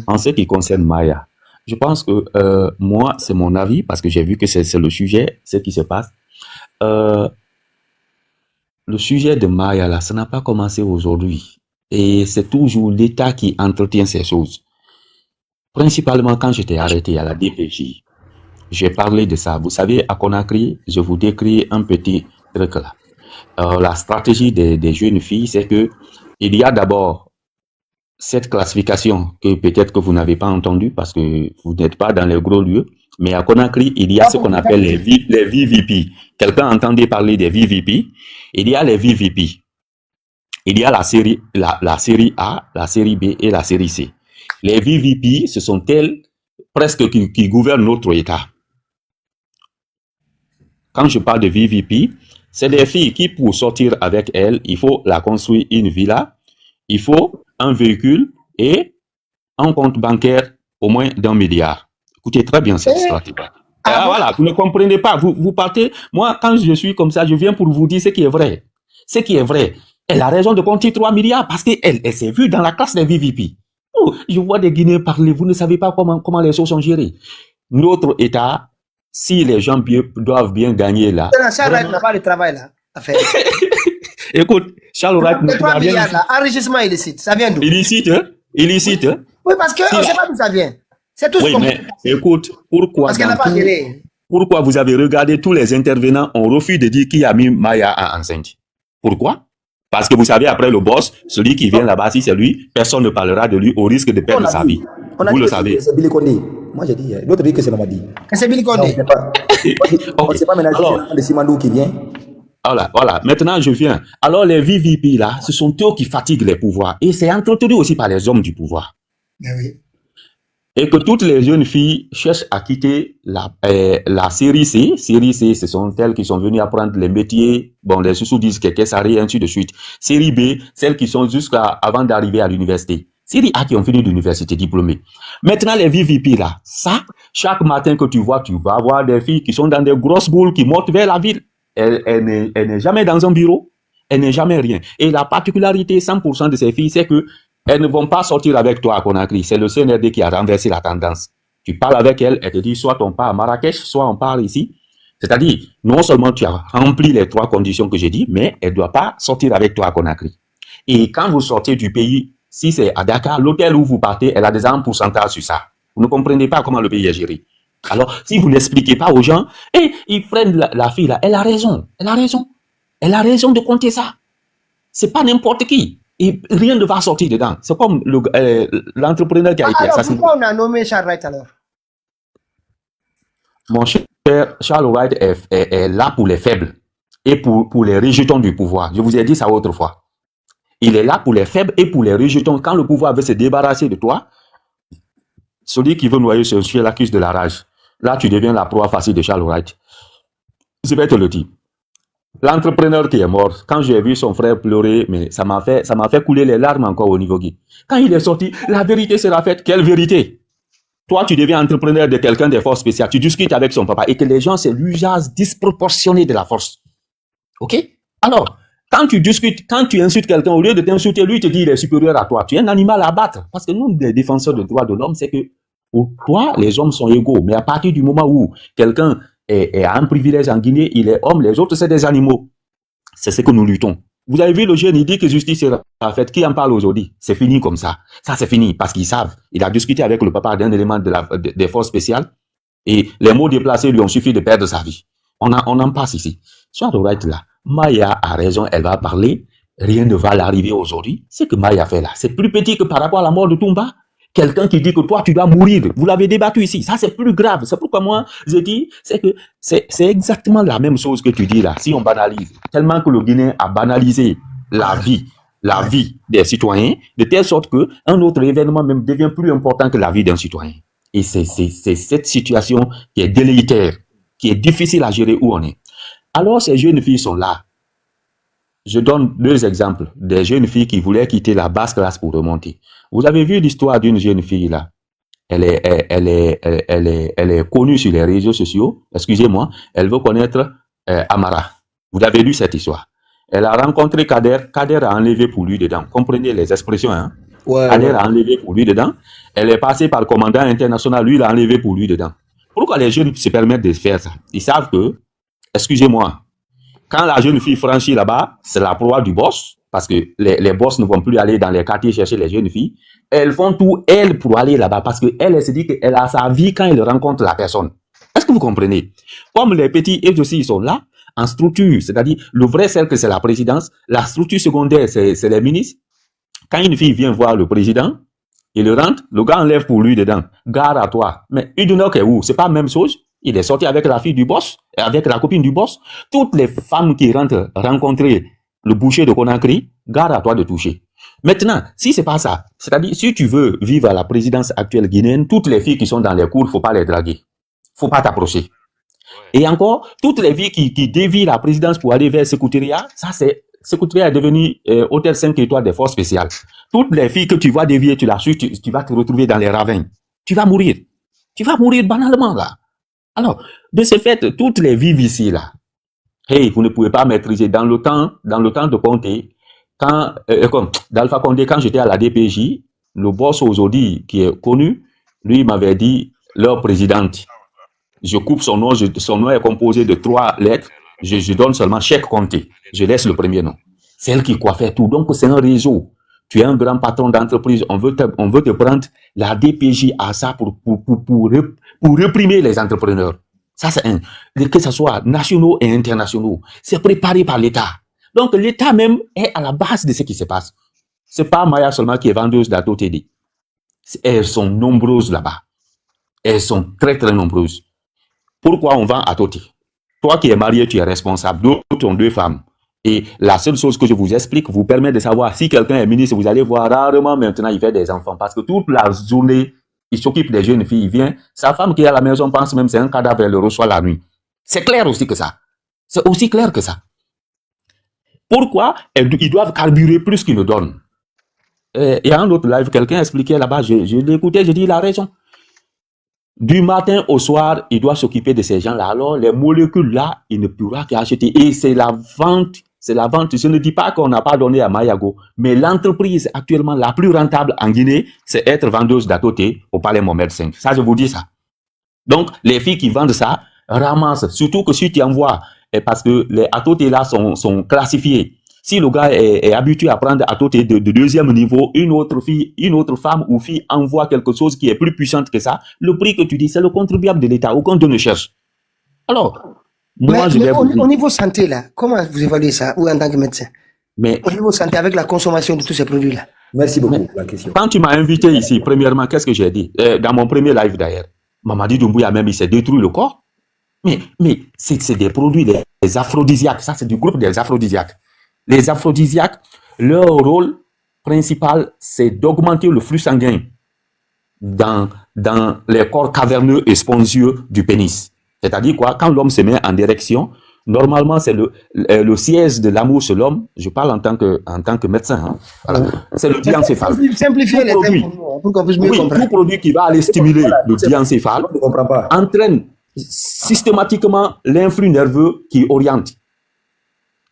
J: En ce qui concerne Maya, je pense que moi, c'est mon avis, parce que j'ai vu que c'est le sujet, ce qui se passe. Le sujet de Maya, là, ça n'a pas commencé aujourd'hui. Et c'est toujours l'État qui entretient ces choses. Principalement, quand j'étais arrêté à la DPJ, j'ai parlé de ça. Vous savez, à Conakry, je vous décris un petit truc là. La stratégie des jeunes filles, c'est que il y a d'abord cette classification que peut-être que vous n'avez pas entendu parce que vous n'êtes pas dans les gros lieux. Mais à Conakry, il y a ce qu'on appelle les VVP. Quelqu'un entendait parler des VVP. Il y a les VVP. Il y a la série A, la série B et la série C. Les VVP, ce sont elles presque qui gouvernent notre État. Quand je parle de VVP, c'est des filles qui, pour sortir avec elles, il faut la construire une villa, il faut un véhicule et un compte bancaire au moins d'1 milliard. Écoutez très bien cette stratégie. Voilà, vous ne comprenez pas. Vous partez. Moi, quand je suis comme ça, je viens pour vous dire ce qui est vrai. Ce qui est vrai. Elle a raison de compter 3 milliards parce qu'elle s'est vue dans la classe des VVP. Oh, je vois des Guinéens parler. Vous ne savez pas comment les choses sont gérées. Notre État, si les gens doivent bien gagner là.
A: Charles Wright n'a pas de travail là à faire.
J: Écoute, Charles Wright n'a pas
A: rien. Enrichissement illicite, ça vient d'où?
J: Illicite, hein? Illicite. Hein?
A: Oui, parce qu'on ne sait pas d'où ça vient. C'est tout ce qu'on
J: mais écoute, pourquoi pourquoi vous avez regardé tous les intervenants ont refusé de dire qui a mis Maya enceinte? Pourquoi? Parce que vous savez, après le boss, celui qui vient là-bas, si c'est lui, personne ne parlera de lui au risque de perdre sa vie. Vous le savez.
B: C'est Billy Condé. Moi, j'ai dit, l'autre dit que c'est Mamadi.
A: C'est Billy Condé.
B: On ne sait pas ménager de Simandou qui vient.
J: Voilà, maintenant je viens. Alors les VVP là, ce sont eux qui fatiguent les pouvoirs. Et c'est entretenu aussi par les hommes du pouvoir.
A: Oui.
J: Et que toutes les jeunes filles cherchent à quitter la série C. Série C, ce sont elles qui sont venues apprendre les métiers. Bon, les sous disent Kekesari et ainsi de suite. Série B, celles qui sont avant d'arriver à l'université. Série A qui ont fini l'université diplômée. Maintenant, les VVP là, ça, chaque matin que tu vas voir des filles qui sont dans des grosses boules qui montent vers la ville. Elle n'est jamais dans un bureau. Elle n'est jamais rien. Et la particularité, 100% de ces filles, c'est que elles ne vont pas sortir avec toi à Conakry. C'est le CNRD qui a renversé la tendance. Tu parles avec elle, elle te dit soit on part à Marrakech, soit on part ici. C'est-à-dire, non seulement tu as rempli les 3 conditions que j'ai dit, mais elle ne doit pas sortir avec toi à Conakry. Et quand vous sortez du pays, si c'est à Dakar, l'hôtel où vous partez, elle a déjà un pourcentage sur ça. Vous ne comprenez pas comment le pays est géré. Alors, si vous n'expliquez pas aux gens, ils prennent la fille là, elle a raison. Elle a raison de compter ça. C'est pas n'importe qui. Et rien ne va sortir dedans. C'est comme l'entrepreneur qui a été assassiné.
A: Pourquoi on a nommé Charles Wright alors?
J: Mon cher Charles Wright est là pour les faibles et pour les rejetons du pouvoir. Je vous ai dit ça autrefois. Il est là pour les faibles et pour les rejetons. Quand le pouvoir veut se débarrasser de toi, celui qui veut noyer ce chien l'accuse de la rage. Là, tu deviens la proie facile de Charles Wright. Je vais te le dire. L'entrepreneur qui est mort, quand j'ai vu son frère pleurer, mais ça m'a fait couler les larmes encore au niveau Guy. Quand il est sorti, la vérité sera faite. Quelle vérité? Toi, tu deviens entrepreneur de quelqu'un des forces spéciales, tu discutes avec son papa et que les gens, c'est l'usage disproportionné de la force. OK? Alors, quand tu discutes, quand tu insultes quelqu'un, au lieu de t'insulter, lui, il te dit il est supérieur à toi. Tu es un animal à battre. Parce que nous, les défenseurs des droits de l'homme, c'est que pour toi, les hommes sont égaux. Mais à partir du moment où quelqu'un a un privilège en Guinée, il est homme, les autres, c'est des animaux. C'est ce que nous luttons. Vous avez vu le jeune, il dit que justice sera faite. Qui en parle aujourd'hui? C'est fini comme ça. Ça, c'est fini parce qu'ils savent. Il a discuté avec le papa d'un élément des forces spéciales et les mots déplacés lui ont suffi de perdre sa vie. On en passe ici. Sur le right là, Maya a raison, elle va parler. Rien ne va l'arriver aujourd'hui. Ce que Maya fait là, c'est plus petit que par rapport à la mort de Toumba. Quelqu'un qui dit que toi, tu dois mourir. Vous l'avez débattu ici. Ça, c'est plus grave. C'est pourquoi moi, je dis, c'est que c'est exactement la même chose que tu dis là. Si on banalise, tellement que le Guinéen a banalisé la vie des citoyens, de telle sorte que un autre événement même devient plus important que la vie d'un citoyen. Et c'est cette situation qui est délétère, qui est difficile à gérer où on est. Alors, ces jeunes filles sont là. Je donne 2 exemples des jeunes filles qui voulaient quitter la basse classe pour remonter. Vous avez vu l'histoire d'une jeune fille là. Elle est connue sur les réseaux sociaux. Excusez-moi. Elle veut connaître Amara. Vous avez lu cette histoire. Elle a rencontré Kader. Kader a enlevé pour lui dedans. Comprenez les expressions, hein?
C: Ouais,
J: Kader a enlevé pour lui dedans. Elle est passée par le commandant international. Lui, il a enlevé pour lui dedans. Pourquoi les jeunes se permettent de faire ça? Ils savent que, excusez-moi, quand la jeune fille franchit là-bas, c'est la proie du boss, parce que les boss ne vont plus aller dans les quartiers chercher les jeunes filles. Elles font tout, elles, pour aller là-bas, parce qu'elle, elle se dit qu'elle a sa vie quand elle rencontre la personne. Est-ce que vous comprenez? Comme les petits, eux aussi, ils sont là, en structure, c'est-à-dire, le vrai cercle, c'est la présidence, la structure secondaire, c'est les ministres. Quand une fille vient voir le président, il rentre, le gars enlève pour lui dedans. Gare à toi. Mais Udunok est où? C'est pas la même chose. Il est sorti avec la fille du boss, avec la copine du boss. Toutes les femmes qui rentrent rencontrer le boucher de Conakry, gare à toi de toucher. Maintenant, si c'est pas ça, c'est-à-dire, si tu veux vivre à la présidence actuelle guinéenne, toutes les filles qui sont dans les cours, faut pas les draguer. Faut pas t'approcher. Et encore, toutes les filles qui dévient la présidence pour aller vers Sécouteria, ça c'est, Sécouteria est devenu hôtel 5 étoiles des forces spéciales. Toutes les filles que tu vois dévier, tu la suis, tu vas te retrouver dans les ravins. Tu vas mourir. Tu vas mourir banalement, là. Alors, de ce fait, toutes les vies ici, là, hey, vous ne pouvez pas maîtriser. Dans le temps de Conté, quand, comme d'Alpha Condé, quand j'étais à la DPJ, le boss aujourd'hui, qui est connu, lui, m'avait dit, leur présidente, je coupe son nom, son nom est composé de 3 lettres, je donne seulement Cheikh Conté. Je laisse le premier nom. C'est elle qui coiffait tout. Donc, c'est un réseau. Tu es un grand patron d'entreprise, on veut te prendre la DPJ à ça pour réprimer les entrepreneurs. Ça, c'est que ce soit nationaux et internationaux. C'est préparé par l'État. Donc, l'État même est à la base de ce qui se passe. C'est pas Maya seulement qui est vendeuse d'Ato TD. Elles sont nombreuses là-bas. Elles sont très, très nombreuses. Pourquoi on vend Ato TD? Toi qui es marié, tu es responsable. D'autres ont 2 femmes. Et la seule chose que je vous explique vous permet de savoir si quelqu'un est ministre, vous allez voir rarement maintenant il fait des enfants. Parce que toute la journée, il s'occupe des jeunes filles, il vient. Sa femme qui est à la maison pense même c'est un cadavre, elle le reçoit la nuit. C'est clair aussi que ça. C'est aussi clair que ça. Pourquoi ils doivent carburer plus qu'ils ne donnent? Il y a un autre live, quelqu'un expliquait là-bas, je l'ai écouté, j'ai dit il a raison. Du matin au soir, il doit s'occuper de ces gens-là. Alors, les molécules-là, il ne pourra qu'acheter. Et c'est la vente c'est la vente. Je ne dis pas qu'on n'a pas donné à Mayago, mais l'entreprise actuellement la plus rentable en Guinée, c'est être vendeuse d'Atoté au Palais Mohamed V. Ça, je vous dis ça. Donc, les filles qui vendent ça ramassent. Surtout que si tu envoies, parce que les Atoté là sont classifiés. Si le gars est habitué à prendre Atoté de deuxième niveau, une autre femme ou fille envoie quelque chose qui est plus puissante que ça, le prix que tu dis, c'est le contribuable de l'État. Aucun d'eux ne cherche. Alors, moi, je vais
A: au niveau santé, là, comment vous évaluez ça, ou en tant que médecin?
J: Mais
A: au niveau santé, avec la consommation de tous ces produits-là.
B: Merci beaucoup pour la question.
J: Quand tu m'as invité ici, premièrement, qu'est-ce que j'ai dit? Dans mon premier live d'ailleurs, Mamadi Doumbouya même, il s'est détruit le corps. Mais c'est des produits, des aphrodisiaques. Ça, c'est du groupe des aphrodisiaques. Les aphrodisiaques, leur rôle principal, c'est d'augmenter le flux sanguin dans les corps caverneux et spongieux du pénis. C'est-à-dire quoi? Quand l'homme se met en direction, normalement, c'est le siège de l'amour chez l'homme. Je parle en tant que médecin. Hein. Voilà. C'est le diencéphale.
A: Simplifiez les termes pour qu'on puisse mieux comprendre.
J: Tout produit qui va aller stimuler le diencéphale entraîne systématiquement l'influx nerveux qui oriente.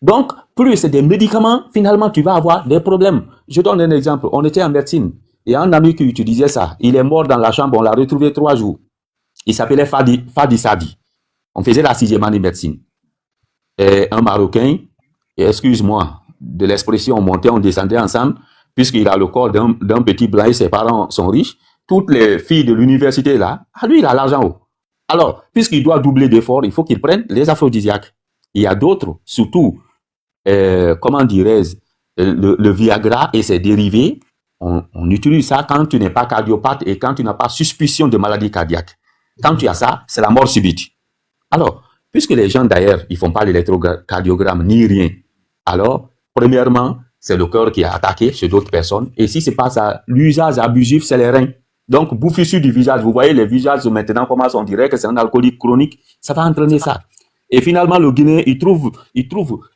J: Donc, plus c'est des médicaments, finalement, tu vas avoir des problèmes. Je donne un exemple. On était en médecine. Il y a un ami qui utilisait ça. Il est mort dans la chambre. On l'a retrouvé 3 jours. Il s'appelait Fadi Sadi. On faisait la 6e année de médecine. Et un Marocain, et excuse-moi de l'expression, on montait, on descendait ensemble, puisqu'il a le corps d'un petit blanc et ses parents sont riches. Toutes les filles de l'université là, lui, il a l'argent haut. Alors, puisqu'il doit doubler d'efforts, il faut qu'il prenne les aphrodisiaques. Il y a d'autres, surtout, comment dirais-je, le Viagra et ses dérivés. On utilise ça quand tu n'es pas cardiopathe et quand tu n'as pas suspicion de maladie cardiaque. Quand tu as ça, c'est la mort subite. Alors, puisque les gens d'ailleurs, ils font pas l'électrocardiogramme ni rien, alors, premièrement, c'est le cœur qui est attaqué chez d'autres personnes. Et si c'est pas ça, l'usage abusif, c'est les reins. Donc, bouffissure du visage. Vous voyez les visages maintenant, comment on dirait que c'est un alcoolique chronique. Ça va entraîner ça. Et finalement, le Guinéen, il trouve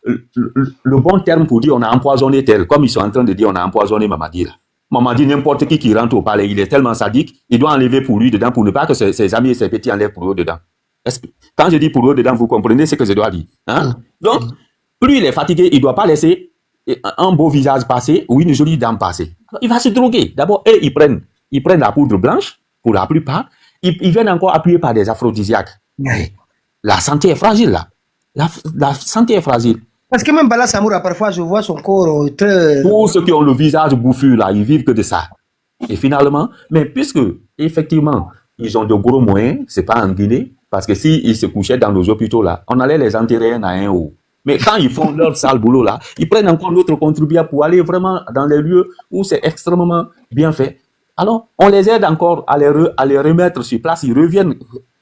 J: le bon terme pour dire on a empoisonné tel. Comme ils sont en train de dire on a empoisonné Mamadi là. Mamadi, n'importe qui rentre au palais, il est tellement sadique, il doit enlever pour lui dedans pour ne pas que ses amis et ses petits enlèvent pour eux dedans. Quand je dis pour eux dedans, vous comprenez ce que je dois dire. Hein? Donc, plus il est fatigué, il ne doit pas laisser un beau visage passer ou une jolie dame passer. Il va se droguer. D'abord, ils prennent la poudre blanche, pour la plupart. Ils viennent encore appuyer par des aphrodisiaques. La santé est fragile, là. La santé est fragile.
A: Parce que même Bala Samoura, parfois, je vois son corps très...
J: Tous ceux qui ont le visage bouffu, là, ils vivent que de ça. Et finalement, mais puisque, effectivement, ils ont de gros moyens, c'est pas en Guinée, parce que s'ils se couchaient dans nos hôpitaux, là, on allait les enterrer un à un haut. Mais quand ils font leur sale boulot, là, ils prennent encore notre contribuable pour aller vraiment dans les lieux où c'est extrêmement bien fait. Alors, on les aide encore à les remettre sur place, ils reviennent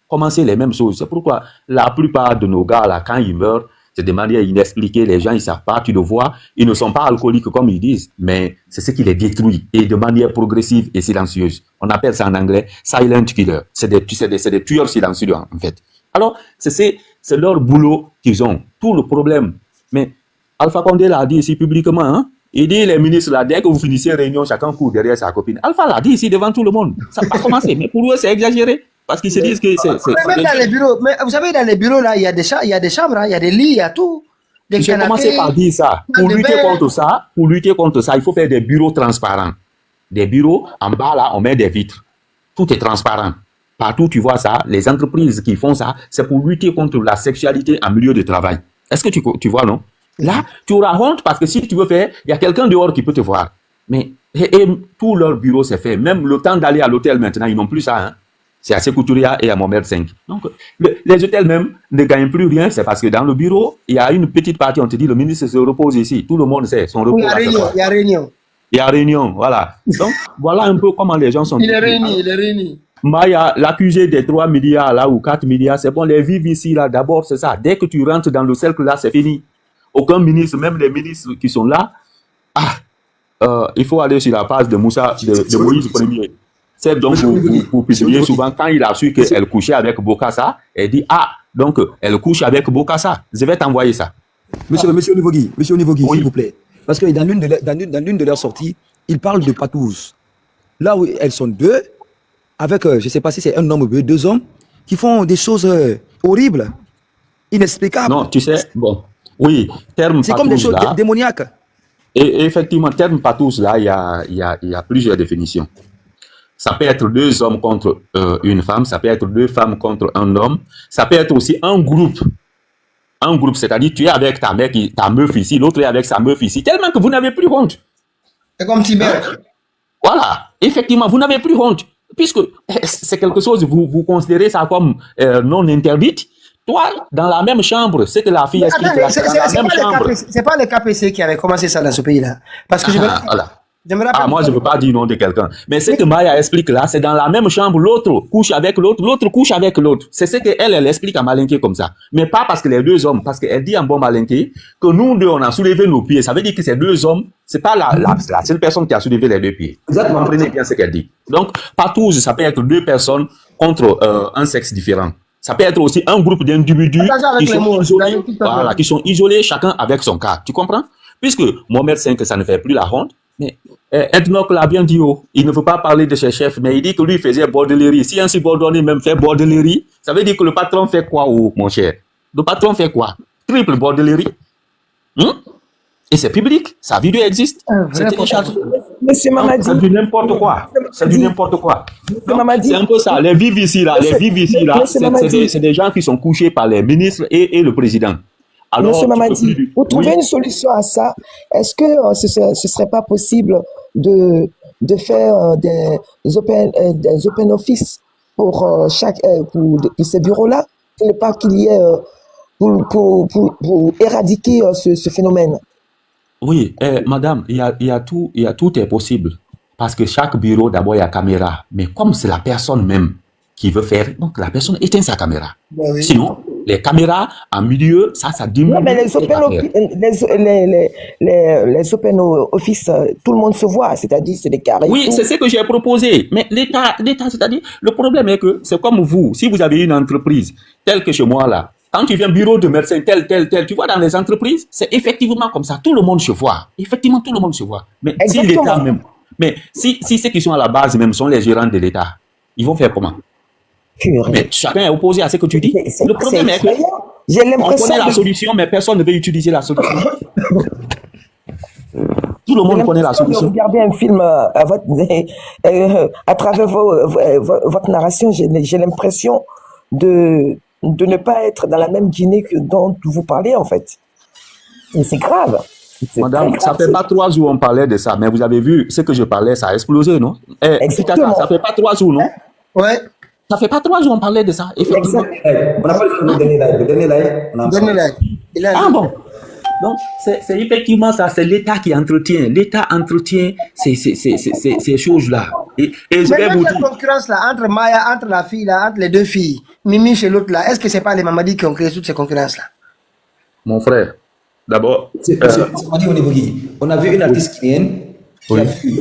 J: commencer les mêmes choses. C'est pourquoi la plupart de nos gars, là, quand ils meurent, c'est de manière inexpliquée, les gens, ils savent pas, tu le vois, ils ne sont pas alcooliques comme ils disent, mais c'est ce qui les détruit, et de manière progressive et silencieuse. On appelle ça en anglais silent killer. C'est des tueurs silencieux, en fait. Alors, c'est leur boulot qu'ils ont, tout le problème. Mais Alpha Condé l'a dit ici publiquement, hein? Il dit, les ministres, là, dès que vous finissez réunion, chacun court derrière sa copine. Alpha l'a dit ici devant tout le monde. Ça n'a pas commencé, mais pour eux, c'est exagéré. Parce qu'ils se disent que c'est...
A: Même dans les bureaux, mais vous savez, dans les bureaux, là, il y a des chambres, hein, il y a des lits, il y a tout.
J: J'ai commencé par dire ça. Pour lutter contre ça, il faut faire des bureaux transparents. Des bureaux, en bas, là, on met des vitres. Tout est transparent. Partout, tu vois ça, les entreprises qui font ça, c'est pour lutter contre la sexualité en milieu de travail. Est-ce que tu vois, non? Là, tu auras honte parce que si tu veux faire, il y a quelqu'un dehors qui peut te voir. Mais et tout leur bureau, c'est fait. Même le temps d'aller à l'hôtel maintenant, ils n'ont plus ça, hein. C'est à Sékou Touria et à Mohamed V. Donc, les hôtels même ne gagnent plus rien. C'est parce que dans le bureau, il y a une petite partie, on te dit, le ministre se repose ici. Tout le monde sait, son repos.
A: Il y a réunion.
J: Il y a réunion, voilà. Donc, voilà un peu comment les gens sont.
A: Il est réuni.
J: Maya, l'accusé des 3 milliards là ou 4 milliards, c'est bon, les vivre ici là, d'abord, c'est ça. Dès que tu rentres dans le cercle là, c'est fini. Aucun ministre, même les ministres qui sont là, il faut aller sur la page de Moussa, de Moïse Ier. C'est donc vous publiez souvent quand il a su qu'elle couchait avec Bokassa, elle dit donc elle couche avec Bokassa. Je vais t'envoyer ça.
B: Monsieur Onivogui, oui. S'il vous plaît. Parce que dans l'une de leurs sorties, il parle de patous. Là où elles sont deux, avec, je ne sais pas si c'est un homme ou 2 hommes, qui font des choses horribles, inexplicables.
J: Non, tu sais, bon, Oui, terme
B: C'est comme des choses
J: patous là.
B: démoniaques.
J: Et effectivement, terme patous là, il y a plusieurs définitions. Ça peut être 2 hommes contre une femme, ça peut être 2 femmes contre un homme, ça peut être aussi un groupe. Un groupe, c'est-à-dire tu es avec ta meuf ici, l'autre est avec sa meuf ici, tellement que vous n'avez plus honte.
A: C'est comme Tibet.
J: Voilà, effectivement, vous n'avez plus honte, puisque c'est quelque chose, vous considérez ça comme non interdite. Toi, dans la même chambre, c'est que la fille explique là, c'est dans la même chambre.
A: C'est pas le KPC qui avait commencé ça dans ce pays-là. Parce que je me
J: Voilà.
A: rappelle.
J: Moi, je ne veux pas dire nom de quelqu'un. Mais ce que Maya explique là, c'est dans la même chambre, l'autre couche avec l'autre, l'autre couche avec l'autre. C'est ce qu'elle explique à Malinké comme ça. Mais pas parce que les 2 hommes, parce qu'elle dit en bon Malinké que nous 2, on a soulevé nos pieds. Ça veut dire que ces 2 hommes, c'est pas la seule personne qui a soulevé les 2 pieds. Vous comprenez bien ce qu'elle dit. Donc, patous, ça peut être 2 personnes contre un sexe différent. Ça peut être aussi un groupe d'individus qui sont isolés, chacun avec son cas. Tu comprends? Puisque Mohamed V, ça ne fait plus la honte. Mais Ethnoc l'a bien dit, il ne veut pas parler de ses chefs, mais il dit que lui faisait bordellerie. Si un subordonné même fait bordellerie, ça veut dire que le patron fait quoi, mon cher? Le patron fait quoi? Triple bordellerie. Et c'est public, sa vidéo existe. C'est téléchargé.
I: Monsieur Mamadi.
J: C'est du n'importe quoi. C'est du n'importe quoi. C'est un peu ça. Les vives ici, là, c'est des gens qui sont couchés par les ministres et le président. Alors,
I: Monsieur Mamadi, vous trouvez une solution à ça? Est-ce que ce serait pas possible de faire des open office pour ces bureaux-là, pour ne pas qu'il y ait pour éradiquer ce phénomène?
J: Oui, madame, il y a tout est possible. Parce que chaque bureau, d'abord, il y a caméra. Mais comme c'est la personne même qui veut faire, donc la personne éteint sa caméra. Oui. Sinon, les caméras en milieu, ça diminue.
I: Non, mais les open office, tout le monde se voit, c'est-à-dire c'est des carrés.
J: Oui, c'est ce que j'ai proposé. Mais l'État, c'est-à-dire, le problème est que c'est comme vous, si vous avez une entreprise telle que chez moi là, quand tu viens bureau de médecin tel, tu vois dans les entreprises, c'est effectivement comme ça, tout le monde se voit. Effectivement, tout le monde se voit. Mais si l'État même, mais si ceux qui sont à la base même sont les gérants de l'État, ils vont faire comment? Mais chacun est opposé à ce que tu dis. Le problème est que on connaît la solution, mais personne ne veut utiliser la solution. Tout le monde connaît la solution.
I: Regardez un film à travers votre narration, j'ai l'impression de ne pas être dans la même Guinée dont vous parlez, en fait. Et c'est grave.
J: Madame, ça fait pas 3 jours on parlait de ça, mais vous avez vu, ce que je parlais, ça a explosé, non?
I: Exactement.
J: Ça fait pas 3 jours, non?
A: Ouais.
J: Ça fait pas 3 jours on parlait de ça, effectivement.
B: On n'a pas le dernier live.
J: Ah bon? Donc, c'est effectivement ça, c'est l'État qui entretient. L'État entretient ces choses-là. Et je vais vous dire.
A: Cette concurrence-là, entre Maya, entre la fille, là, entre les 2 filles, Mimi chez l'autre, là, est-ce que c'est pas les Mamadi qui ont créé toutes ces concurrences-là?
J: Mon frère, d'abord.
B: On a vu une artiste guinéenne qui a pu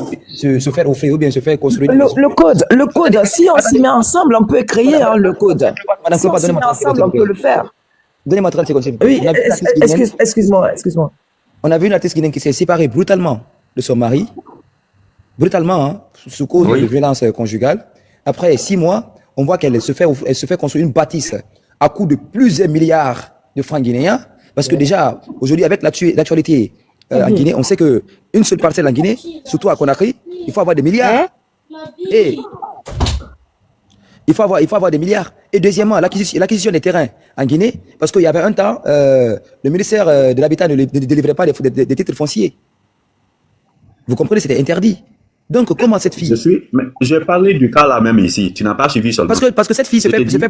B: se faire offrir ou bien se faire construire.
I: Le code, si on s'y met ensemble, on peut créer le code. Si on s'y met ensemble, on peut le faire.
B: Donnez-moi 30 secondes.
I: Oui, excuse-moi.
B: On a vu une artiste guinéenne qui s'est séparée brutalement de son mari, brutalement, sous cause de violence conjugale. Après 6 mois, on voit qu'elle se fait construire une bâtisse à coût de plusieurs milliards de francs guinéens. Parce que déjà, aujourd'hui, avec l'actualité en Guinée, on sait qu'une seule parcelle en Guinée, surtout à Conakry, il faut avoir des milliards. Et il faut avoir des milliards. Et deuxièmement, l'acquisition des terrains en Guinée, parce qu'il y avait un temps, le ministère de l'Habitat ne délivrait pas des titres fonciers. Vous comprenez, c'était interdit. Donc, comment cette fille...
J: J'ai parlé du cas là même ici. Tu n'as pas suivi seulement.
B: Parce que cette fille se fait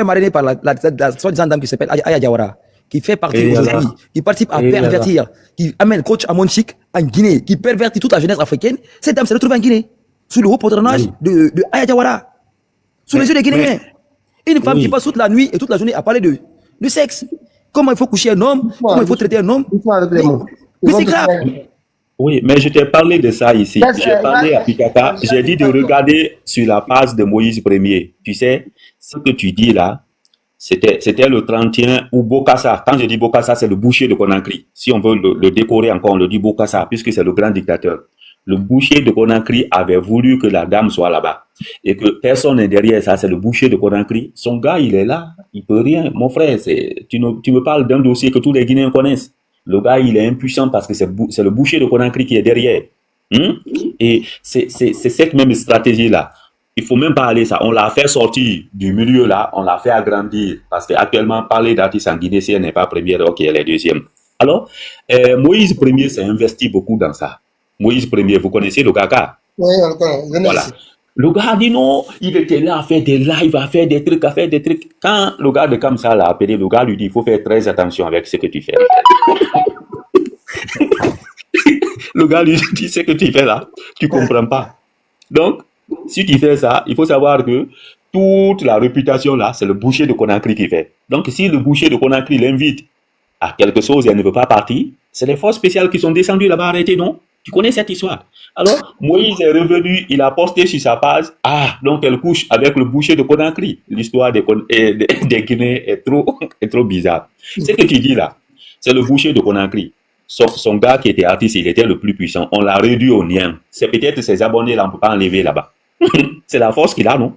B: marrainer par la soi-disant dame qui s'appelle Aya Diawara, qui fait partie aujourd'hui, qui participe à pervertir, qui amène coach Amonchik en Guinée, qui pervertit toute la jeunesse africaine. Cette dame s'est retrouvée en Guinée, sous le haut patronage de Aya Diawara, sous les yeux des Guinéens. Une femme qui passe toute la nuit et toute la journée à parler de sexe. Comment il faut coucher un homme, comment il faut traiter un homme. Mais c'est grave.
J: Oui, mais je t'ai parlé de ça ici. J'ai parlé à Pitaka. J'ai dit de regarder sur la page de Moïse Ier. Tu sais, ce que tu dis là, c'était le 31 ou Bokassa. Quand je dis Bokassa, c'est le boucher de Conakry. Si on veut le décorer encore, on le dit Bokassa, puisque c'est le grand dictateur. Le boucher de Conakry avait voulu que la dame soit là-bas. Et que personne n'est derrière ça, c'est le boucher de Conakry. Son gars, il est là, il peut rien. Mon frère, tu me parles d'un dossier que tous les Guinéens connaissent. Le gars, il est impuissant parce que c'est le boucher de Conakry qui est derrière. Et c'est cette même stratégie-là. Il faut même pas aller ça. On l'a fait sortir du milieu là, on l'a fait agrandir. Parce qu'actuellement, parler d'artiste en Guinée, si elle n'est pas première, ok, elle est deuxième. Alors, Moïse Premier s'est investi beaucoup dans ça. Moïse Premier, vous connaissez le Kaka?
A: Oui, on le connaît.
J: Voilà. Le gars a dit non, il était là à faire des lives, à faire des trucs. Quand le gars de Kamsa l'a appelé, le gars lui dit, il faut faire très attention avec ce que tu fais. Le gars lui dit, ce que tu fais là, tu comprends pas. Donc, si tu fais ça, il faut savoir que toute la réputation là, c'est le boucher de Conakry qui fait. Donc, si le boucher de Conakry l'invite à quelque chose et elle ne veut pas partir, c'est les forces spéciales qui sont descendues là-bas arrêter, non? Tu connais cette histoire? Alors, Moïse est revenu, il a posté sur sa page, donc elle couche avec le boucher de Conakry. L'histoire des Guinéens est trop bizarre. Ce que tu dis là, c'est le boucher de Conakry. Son gars qui était artiste, il était le plus puissant. On l'a réduit au néant. C'est peut-être ses abonnés là, on ne peut pas enlever là-bas. C'est la force qu'il a, non?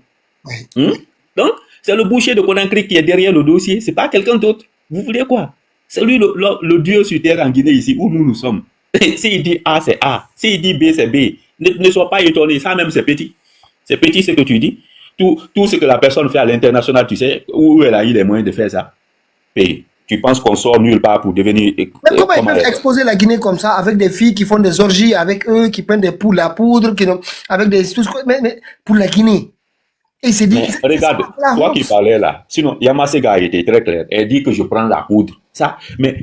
J: Donc, c'est le boucher de Conakry qui est derrière le dossier. C'est pas quelqu'un d'autre. Vous voulez quoi? C'est lui le dieu sur terre en Guinée ici, où nous sommes. S'il dit A, c'est A. S'il dit B, c'est B. Ne sois pas étonné. Ça même, c'est petit. C'est petit ce que tu dis. Tout ce que la personne fait à l'international, tu sais, où elle a eu les moyens de faire ça. Et tu penses qu'on sort nulle part pour devenir...
A: Mais comment ils peuvent exposer la Guinée comme ça, avec des filles qui font des orgies, avec eux, qui prennent des poules à poudre, avec des... Mais pour la Guinée. Et c'est dit...
J: Regarde, toi qui parlais là, sinon, Yamasega était très clair. Elle dit que je prends la poudre. Ça, mais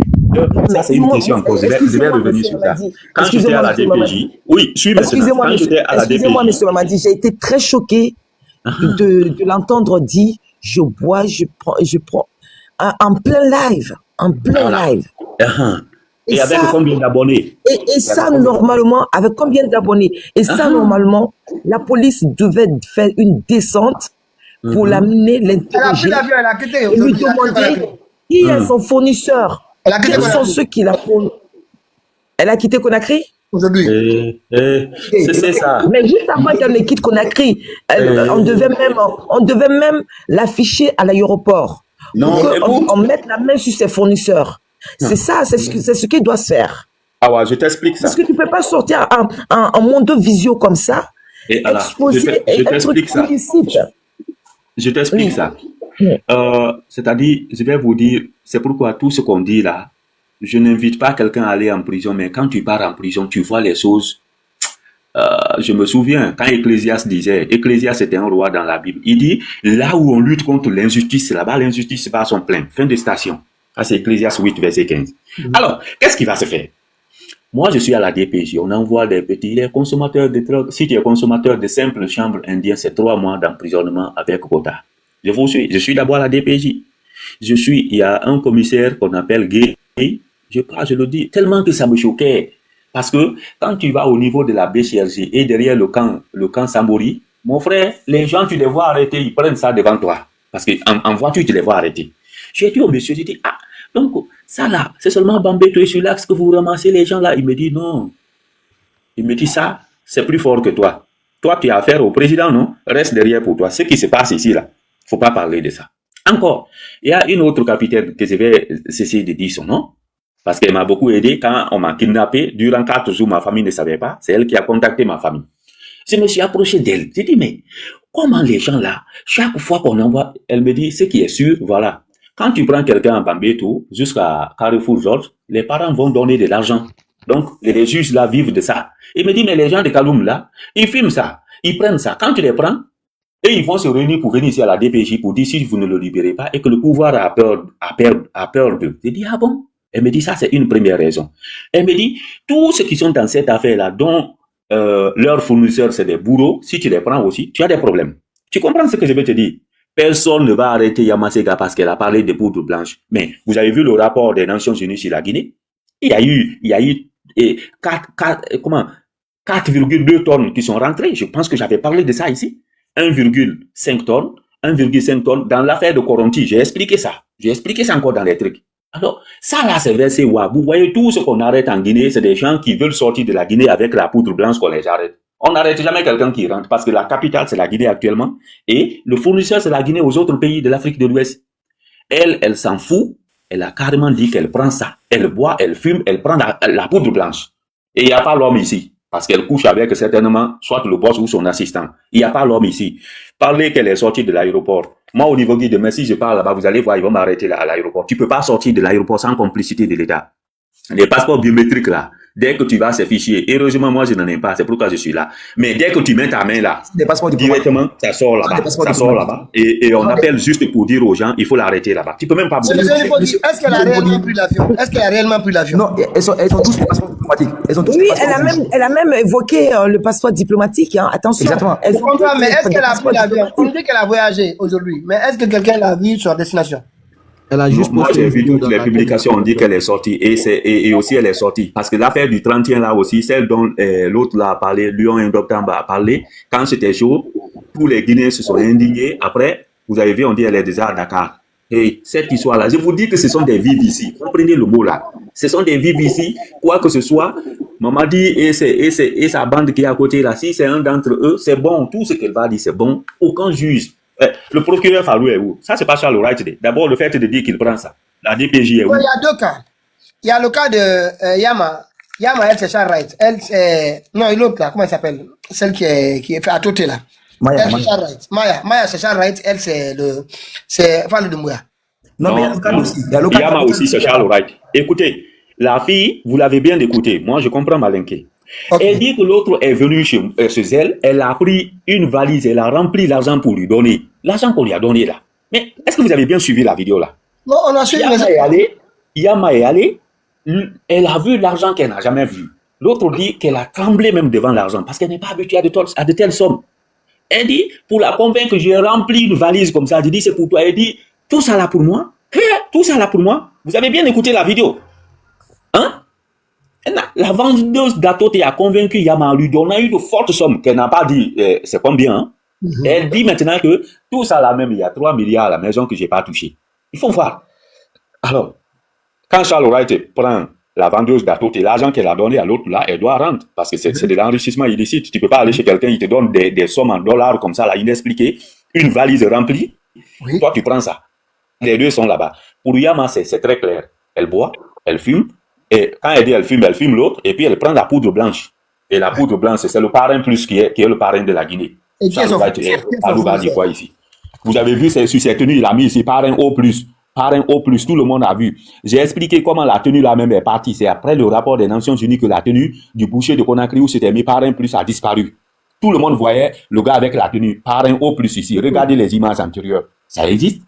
J: ça, c'est une question encore. Je vais revenir sur ça. Quand j'étais à la DPJ... Oui, suis maintenant. Quand j'étais à la DPJ...
I: Excusez-moi, monsieur Mamadi, j'ai été très choqué de l'entendre dire « je bois, je prends » en plein live.
J: Et avec combien d'abonnés?
I: Et ça, normalement, avec combien d'abonnés? Et ça, normalement, la police devait faire une descente pour l'amener, l'interroger, et lui demander qui est son fournisseur. Quels sont ceux qui la font? Elle a quitté Conakry?
J: Aujourd'hui. C'est ça.
I: Mais juste avant qu'elle ne quitte Conakry, on devait même l'afficher à l'aéroport.
J: Non,
I: on mette la main sur ses fournisseurs. C'est ça, c'est ce qui doit se faire.
J: Ah ouais, je t'explique ça.
I: Parce que tu ne peux pas sortir en monde visio comme ça,
J: et alors,
I: exposer
J: je t'explique ça. Je t'explique ça. C'est-à-dire, je vais vous dire, c'est pourquoi tout ce qu'on dit là, je n'invite pas quelqu'un à aller en prison, mais quand tu pars en prison, tu vois les choses. Je me souviens, quand Ecclésias disait, Ecclésias était un roi dans la Bible, il dit, là où on lutte contre l'injustice, là-bas, l'injustice va à son plein. Fin de station. Ah, c'est Ecclésias 8, verset 15. Alors, qu'est-ce qui va se faire? Moi, je suis à la DPJ, on envoie des petits, les consommateurs de drogue. Si tu es consommateur de simple chambre indien, c'est 3 mois d'emprisonnement avec quota. Je vous suis, je suis d'abord à la DPJ. Il y a un commissaire qu'on appelle Gay, je le dis, tellement que ça me choquait. Parce que quand tu vas au niveau de la BCRG et derrière le camp Sambori, mon frère, les gens, tu les vois arrêter, ils prennent ça devant toi. Parce qu'en voiture, tu les vois arrêter. J'ai dit au monsieur, j'ai dit, donc ça là, c'est seulement Bambé, tu es sur l'axe que vous ramassez les gens là. Il me dit non. Il me dit ça, c'est plus fort que toi. Toi, tu as affaire au président, non? Reste derrière pour toi. Ce qui se passe ici là, faut pas parler de ça. Encore, il y a une autre capitaine que je vais cesser de dire son nom. Parce qu'elle m'a beaucoup aidé quand on m'a kidnappé. Durant 4 jours, ma famille ne savait pas. C'est elle qui a contacté ma famille. Je me suis approché d'elle. J'ai dit, mais comment les gens là, chaque fois qu'on envoie, elle me dit, ce qui est sûr, voilà. Quand tu prends quelqu'un en Bambéto jusqu'à Carrefour Georges, les parents vont donner de l'argent. Donc, les juges là vivent de ça. Il me dit, mais les gens de Kaloum là, ils filment ça. Ils prennent ça. Quand tu les prends, et ils vont se réunir pour venir ici à la DPJ pour dire si vous ne le libérez pas et que le pouvoir a peur d'eux. J'ai dit, ah bon? Elle me dit, ça c'est une première raison. Elle me dit, tous ceux qui sont dans cette affaire-là, dont leurs fournisseurs c'est des bourreaux, si tu les prends aussi, tu as des problèmes. Tu comprends ce que je veux te dire? Personne ne va arrêter Yamasega parce qu'elle a parlé de poudre blanche. Mais vous avez vu le rapport des Nations Unies sur la Guinée? Il y a eu 4,2 tonnes qui sont rentrées. Je pense que j'avais parlé de ça ici. 1,5 tonnes dans l'affaire de Coronti. J'ai expliqué ça encore dans les trucs. Alors, ça là, c'est versé où? Vous voyez, tout ce qu'on arrête en Guinée, c'est des gens qui veulent sortir de la Guinée avec la poudre blanche qu'on les arrête. On n'arrête jamais quelqu'un qui rentre parce que la capitale, c'est la Guinée actuellement et le fournisseur, c'est la Guinée aux autres pays de l'Afrique de l'Ouest. Elle s'en fout. Elle a carrément dit qu'elle prend ça. Elle boit, elle fume, elle prend la poudre blanche. Et il n'y a pas l'homme ici. Parce qu'elle couche avec certainement soit le boss ou son assistant. Il n'y a pas l'homme ici. Parlez qu'elle est sortie de l'aéroport. Moi, au niveau guide, mais si je parle là-bas, vous allez voir, ils vont m'arrêter là à l'aéroport. Tu peux pas sortir de l'aéroport sans complicité de l'État. Les passeports biométriques là, dès que tu vas ces fichiers, heureusement moi je n'en ai pas, c'est pourquoi je suis là. Mais dès que tu mets ta main là, directement ça sort là-bas, et on appelle juste pour dire aux gens, il faut l'arrêter là-bas. Tu peux même pas bouger.
A: Est-ce qu'elle a réellement pris l'avion? Est-ce qu'elle a réellement pris l'avion?
B: Non, elles ont tous les passeports diplomatiques.
I: Oui, elle a même évoqué le passeport diplomatique. Hein. Attention.
B: Exactement.
A: Je comprends, mais est-ce qu'elle a pris l'avion? On dit qu'elle a voyagé aujourd'hui, mais est-ce que quelqu'un l'a vu sur destination?
C: Elle a juste
J: Moi, j'ai vu toutes les publications, on dit qu'elle est sortie. Et aussi, elle est sortie. Parce que l'affaire du 31 là aussi, celle dont l'autre là a parlé, Lyon et Doctamba a parlé, quand c'était chaud, tous les Guinéens se sont indignés. Après, vous avez vu, on dit qu'elle est déjà à Dakar. Et cette histoire-là, je vous dis que ce sont des vives ici. Comprenez le mot là. Ce sont des vives ici. Quoi que ce soit, Mamadi et sa bande qui est à côté là, si c'est un d'entre eux, c'est bon. Tout ce qu'elle va dire, c'est bon. Aucun juge. Le procureur Fallou est où? Ça, c'est pas Charles Wright. D'abord, le fait de dire qu'il prend ça. La DPJ est où?
A: Il y a deux cas. Il y a le cas de Yama. Yama, elle, c'est Charles Wright. Elle, c'est... Non, l'autre là, comment elle s'appelle? Celle qui est à côté là.
B: Maya,
A: elle, c'est Charles Wright. Maya, c'est Charles Wright. Elle, c'est Fallou Doumbouya.
B: Non, mais il y a le cas aussi.
J: Yama aussi, c'est Charles Wright. Écoutez, la fille, vous l'avez bien écouté. Moi, je comprends Malinké. Okay. Elle dit que l'autre est venu chez elle, elle a pris une valise, elle a rempli l'argent pour lui donner. L'argent qu'on lui a donné là. Mais est-ce que vous avez bien suivi la vidéo là?
A: Non, on a suivi.
J: Yama est allée, elle a vu l'argent qu'elle n'a jamais vu. L'autre dit qu'elle a tremblé même devant l'argent parce qu'elle n'est pas habituée à de telles sommes. Elle dit, pour la convaincre, j'ai rempli une valise comme ça. Je dis, c'est pour toi. Elle dit, tout ça là pour moi? Tout ça là pour moi? Vous avez bien écouté la vidéo? Hein? La vendeuse d'Atoté a convaincu Yama en lui donnant une forte somme qu'elle n'a pas dit c'est combien. Hein? Elle dit maintenant que tout ça là même, il y a 3 milliards à la maison que je n'ai pas touché. Il faut voir. Alors, quand Charles Wright prend la vendeuse d'Atoté, l'argent qu'elle a donné à l'autre là, elle doit rendre parce que c'est de l'enrichissement illicite. Tu ne peux pas aller chez quelqu'un, il te donne des sommes en dollars comme ça là, inexpliquées, une valise remplie. Oui. Toi, tu prends ça. Les deux sont là-bas. Pour Yama, c'est très clair. Elle boit, elle fume. Et quand elle dit elle fume l'autre, et puis elle prend la poudre blanche. Et la poudre blanche, c'est le parrain plus qui est le parrain de la Guinée. Et qui va dire quoi ici? Vous avez vu sur ces tenues, il a mis ici parrain O+. Parrain O+, tout le monde a vu. J'ai expliqué comment la tenue là-même est partie. C'est après le rapport des Nations Unies que la tenue du boucher de Conakry où c'était mis parrain plus a disparu. Tout le monde voyait le gars avec la tenue parrain O+ ici. Regardez les images antérieures. Ça existe?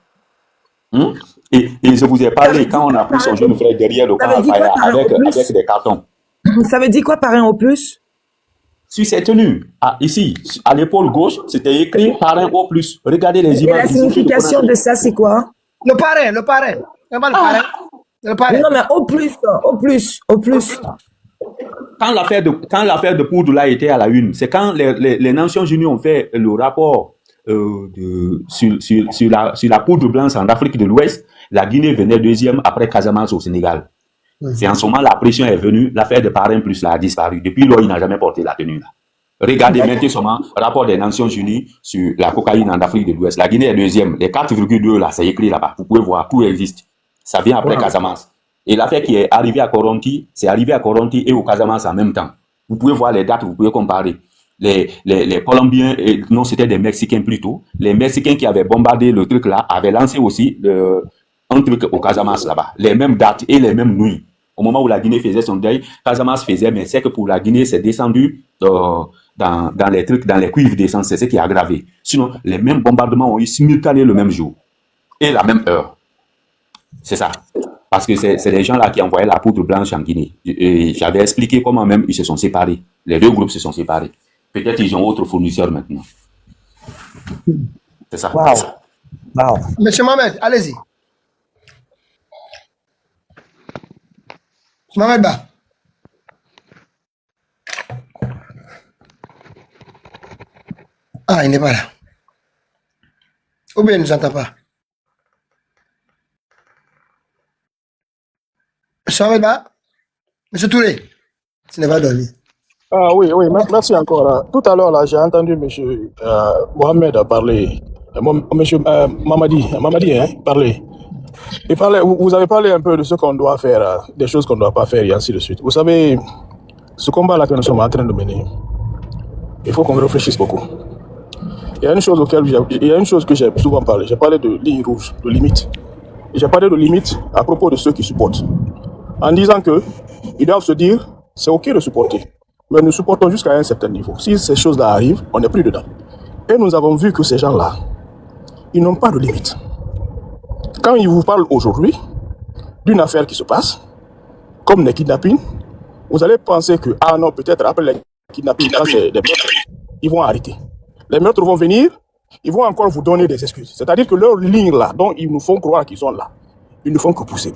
J: Et je vous ai parlé quand on a pris son jeune frère derrière le car avec des cartons.
I: Ça veut dire quoi, parrain au plus?
J: Sur cette tenue, ici, à l'épaule gauche, c'était écrit parrain au plus. Regardez les images.
I: Et la signification de ça, c'est quoi?
A: Le parrain. Le parrain.
I: Non, mais au plus.
J: Quand l'affaire de poudre là était à la une, c'est quand les Nations Unies ont fait le rapport sur la poudre blanche en Afrique de l'Ouest. La Guinée venait deuxième après Casamance au Sénégal. C'est en ce moment la pression est venue, l'affaire de parrain plus là a disparu. Depuis lors, il n'a jamais porté la tenue là. Regardez maintenant seulement rapport des Nations Unies sur la cocaïne en Afrique de l'Ouest. La Guinée est deuxième. Les 4,2 là, c'est écrit là-bas. Vous pouvez voir, tout existe. Ça vient après Casamance. Et l'affaire qui est arrivée à Koronti, c'est arrivé à Koronti et au Casamance en même temps. Vous pouvez voir les dates, vous pouvez comparer. Les Colombiens, non, c'était des Mexicains plutôt. Les Mexicains qui avaient bombardé le truc là avaient lancé aussi un truc au Casamance là-bas. Les mêmes dates et les mêmes nuits. Au moment où la Guinée faisait son deuil, Casamance faisait, mais c'est que pour la Guinée, c'est descendu dans les trucs, dans les cuivres d'essence. C'est ce qui a aggravé. Sinon, les mêmes bombardements ont eu simultané le même jour et la même heure. C'est ça. Parce que c'est les gens là qui envoyaient la poudre blanche en Guinée. Et j'avais expliqué comment même ils se sont séparés. Les deux groupes se sont séparés. Peut-être ils ont autre fournisseur maintenant. C'est ça.
A: Wow. Monsieur Mohamed, allez-y. Mohamed Ba. Ah, il n'est pas là. Ou bien il ne nous entend pas. Samuel Ba, M. Touré, ce n'est pas donné.
F: Ah oui, merci encore. Tout à l'heure, là, j'ai entendu M. Mohamed parler, M. Mamadi parler. Vous avez parlé un peu de ce qu'on doit faire, des choses qu'on ne doit pas faire, et ainsi de suite. Vous savez, ce combat-là que nous sommes en train de mener, il faut qu'on réfléchisse beaucoup. Il y a une chose que j'ai souvent parlé. J'ai parlé de ligne rouge, de limite. Et j'ai parlé de limite à propos de ceux qui supportent. En disant que ils doivent se dire, c'est OK de supporter. Mais nous supportons jusqu'à un certain niveau. Si ces choses-là arrivent, on n'est plus dedans. Et nous avons vu que ces gens-là, ils n'ont pas de limite. Quand ils vous parlent aujourd'hui d'une affaire qui se passe, comme les kidnappings, vous allez penser que, ah non, peut-être après les kidnappings, quand c'est des meurtres, ils vont arrêter. Les meurtres vont venir, ils vont encore vous donner des excuses. C'est-à-dire que leurs lignes là, dont ils nous font croire qu'ils sont là, ils ne font que pousser.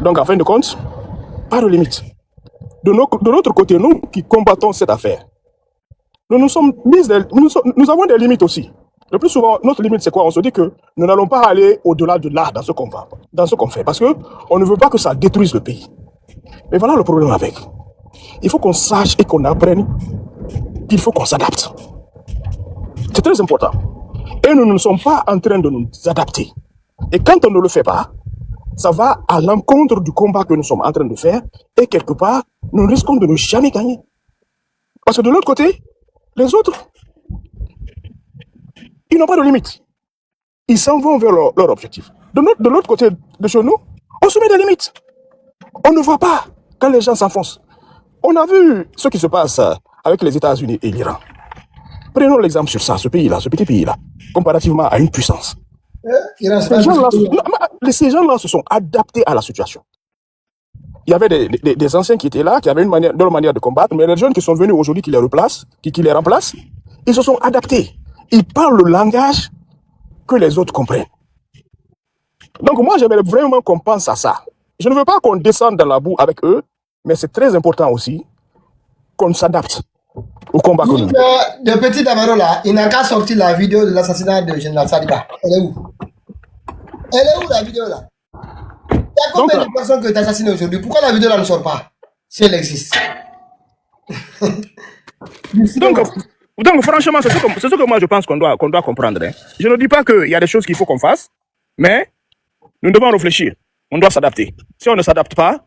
F: Donc, en fin de compte, pas de limite. De l'autre côté, nous qui combattons cette affaire, nous avons des limites aussi. Le plus souvent, notre limite, c'est quoi? On se dit que nous n'allons pas aller au-delà de là dans ce qu'on fait. Parce qu'on ne veut pas que ça détruise le pays. Mais voilà le problème avec. Il faut qu'on sache et qu'on apprenne qu'il faut qu'on s'adapte. C'est très important. Et nous ne sommes pas en train de nous adapter. Et quand on ne le fait pas, ça va à l'encontre du combat que nous sommes en train de faire. Et quelque part, nous risquons de ne jamais gagner. Parce que de l'autre côté, les autres, ils n'ont pas de limite. Ils s'en vont vers leur objectif. De l'autre côté de chez nous, on se met des limites. On ne voit pas quand les gens s'enfoncent. On a vu ce qui se passe avec les États-Unis et l'Iran. Prenons l'exemple sur ça, ce pays-là, ce petit pays-là, comparativement à une puissance. Ces gens-là se sont adaptés à la situation. Il y avait des anciens qui étaient là, qui avaient leur manière de combattre, mais les jeunes qui sont venus aujourd'hui, qui les remplacent, ils se sont adaptés. Ils parlent le langage que les autres comprennent. Donc moi, j'aimerais vraiment qu'on pense à ça. Je ne veux pas qu'on descende dans la boue avec eux, mais c'est très important aussi qu'on s'adapte au combat que nous.
A: De petit Damaro là, il n'a qu'à sortir la vidéo de l'assassinat de Général Sadiba. Elle est où? Elle est où la vidéo là? Il y a combien de personnes que tu as assassinées aujourd'hui? Pourquoi la vidéo là ne sort pas? Si elle existe.
F: Donc franchement, c'est ce que moi je pense qu'on doit comprendre. Hein. Je ne dis pas qu'il y a des choses qu'il faut qu'on fasse, mais nous devons réfléchir. On doit s'adapter. Si on ne s'adapte pas,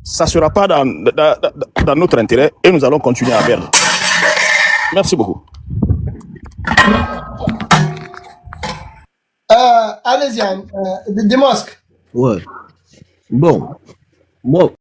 F: ça ne sera pas dans notre intérêt et nous allons continuer à perdre. Merci beaucoup.
A: Allez-y, Demosque.
C: Ouais. Bon, moi,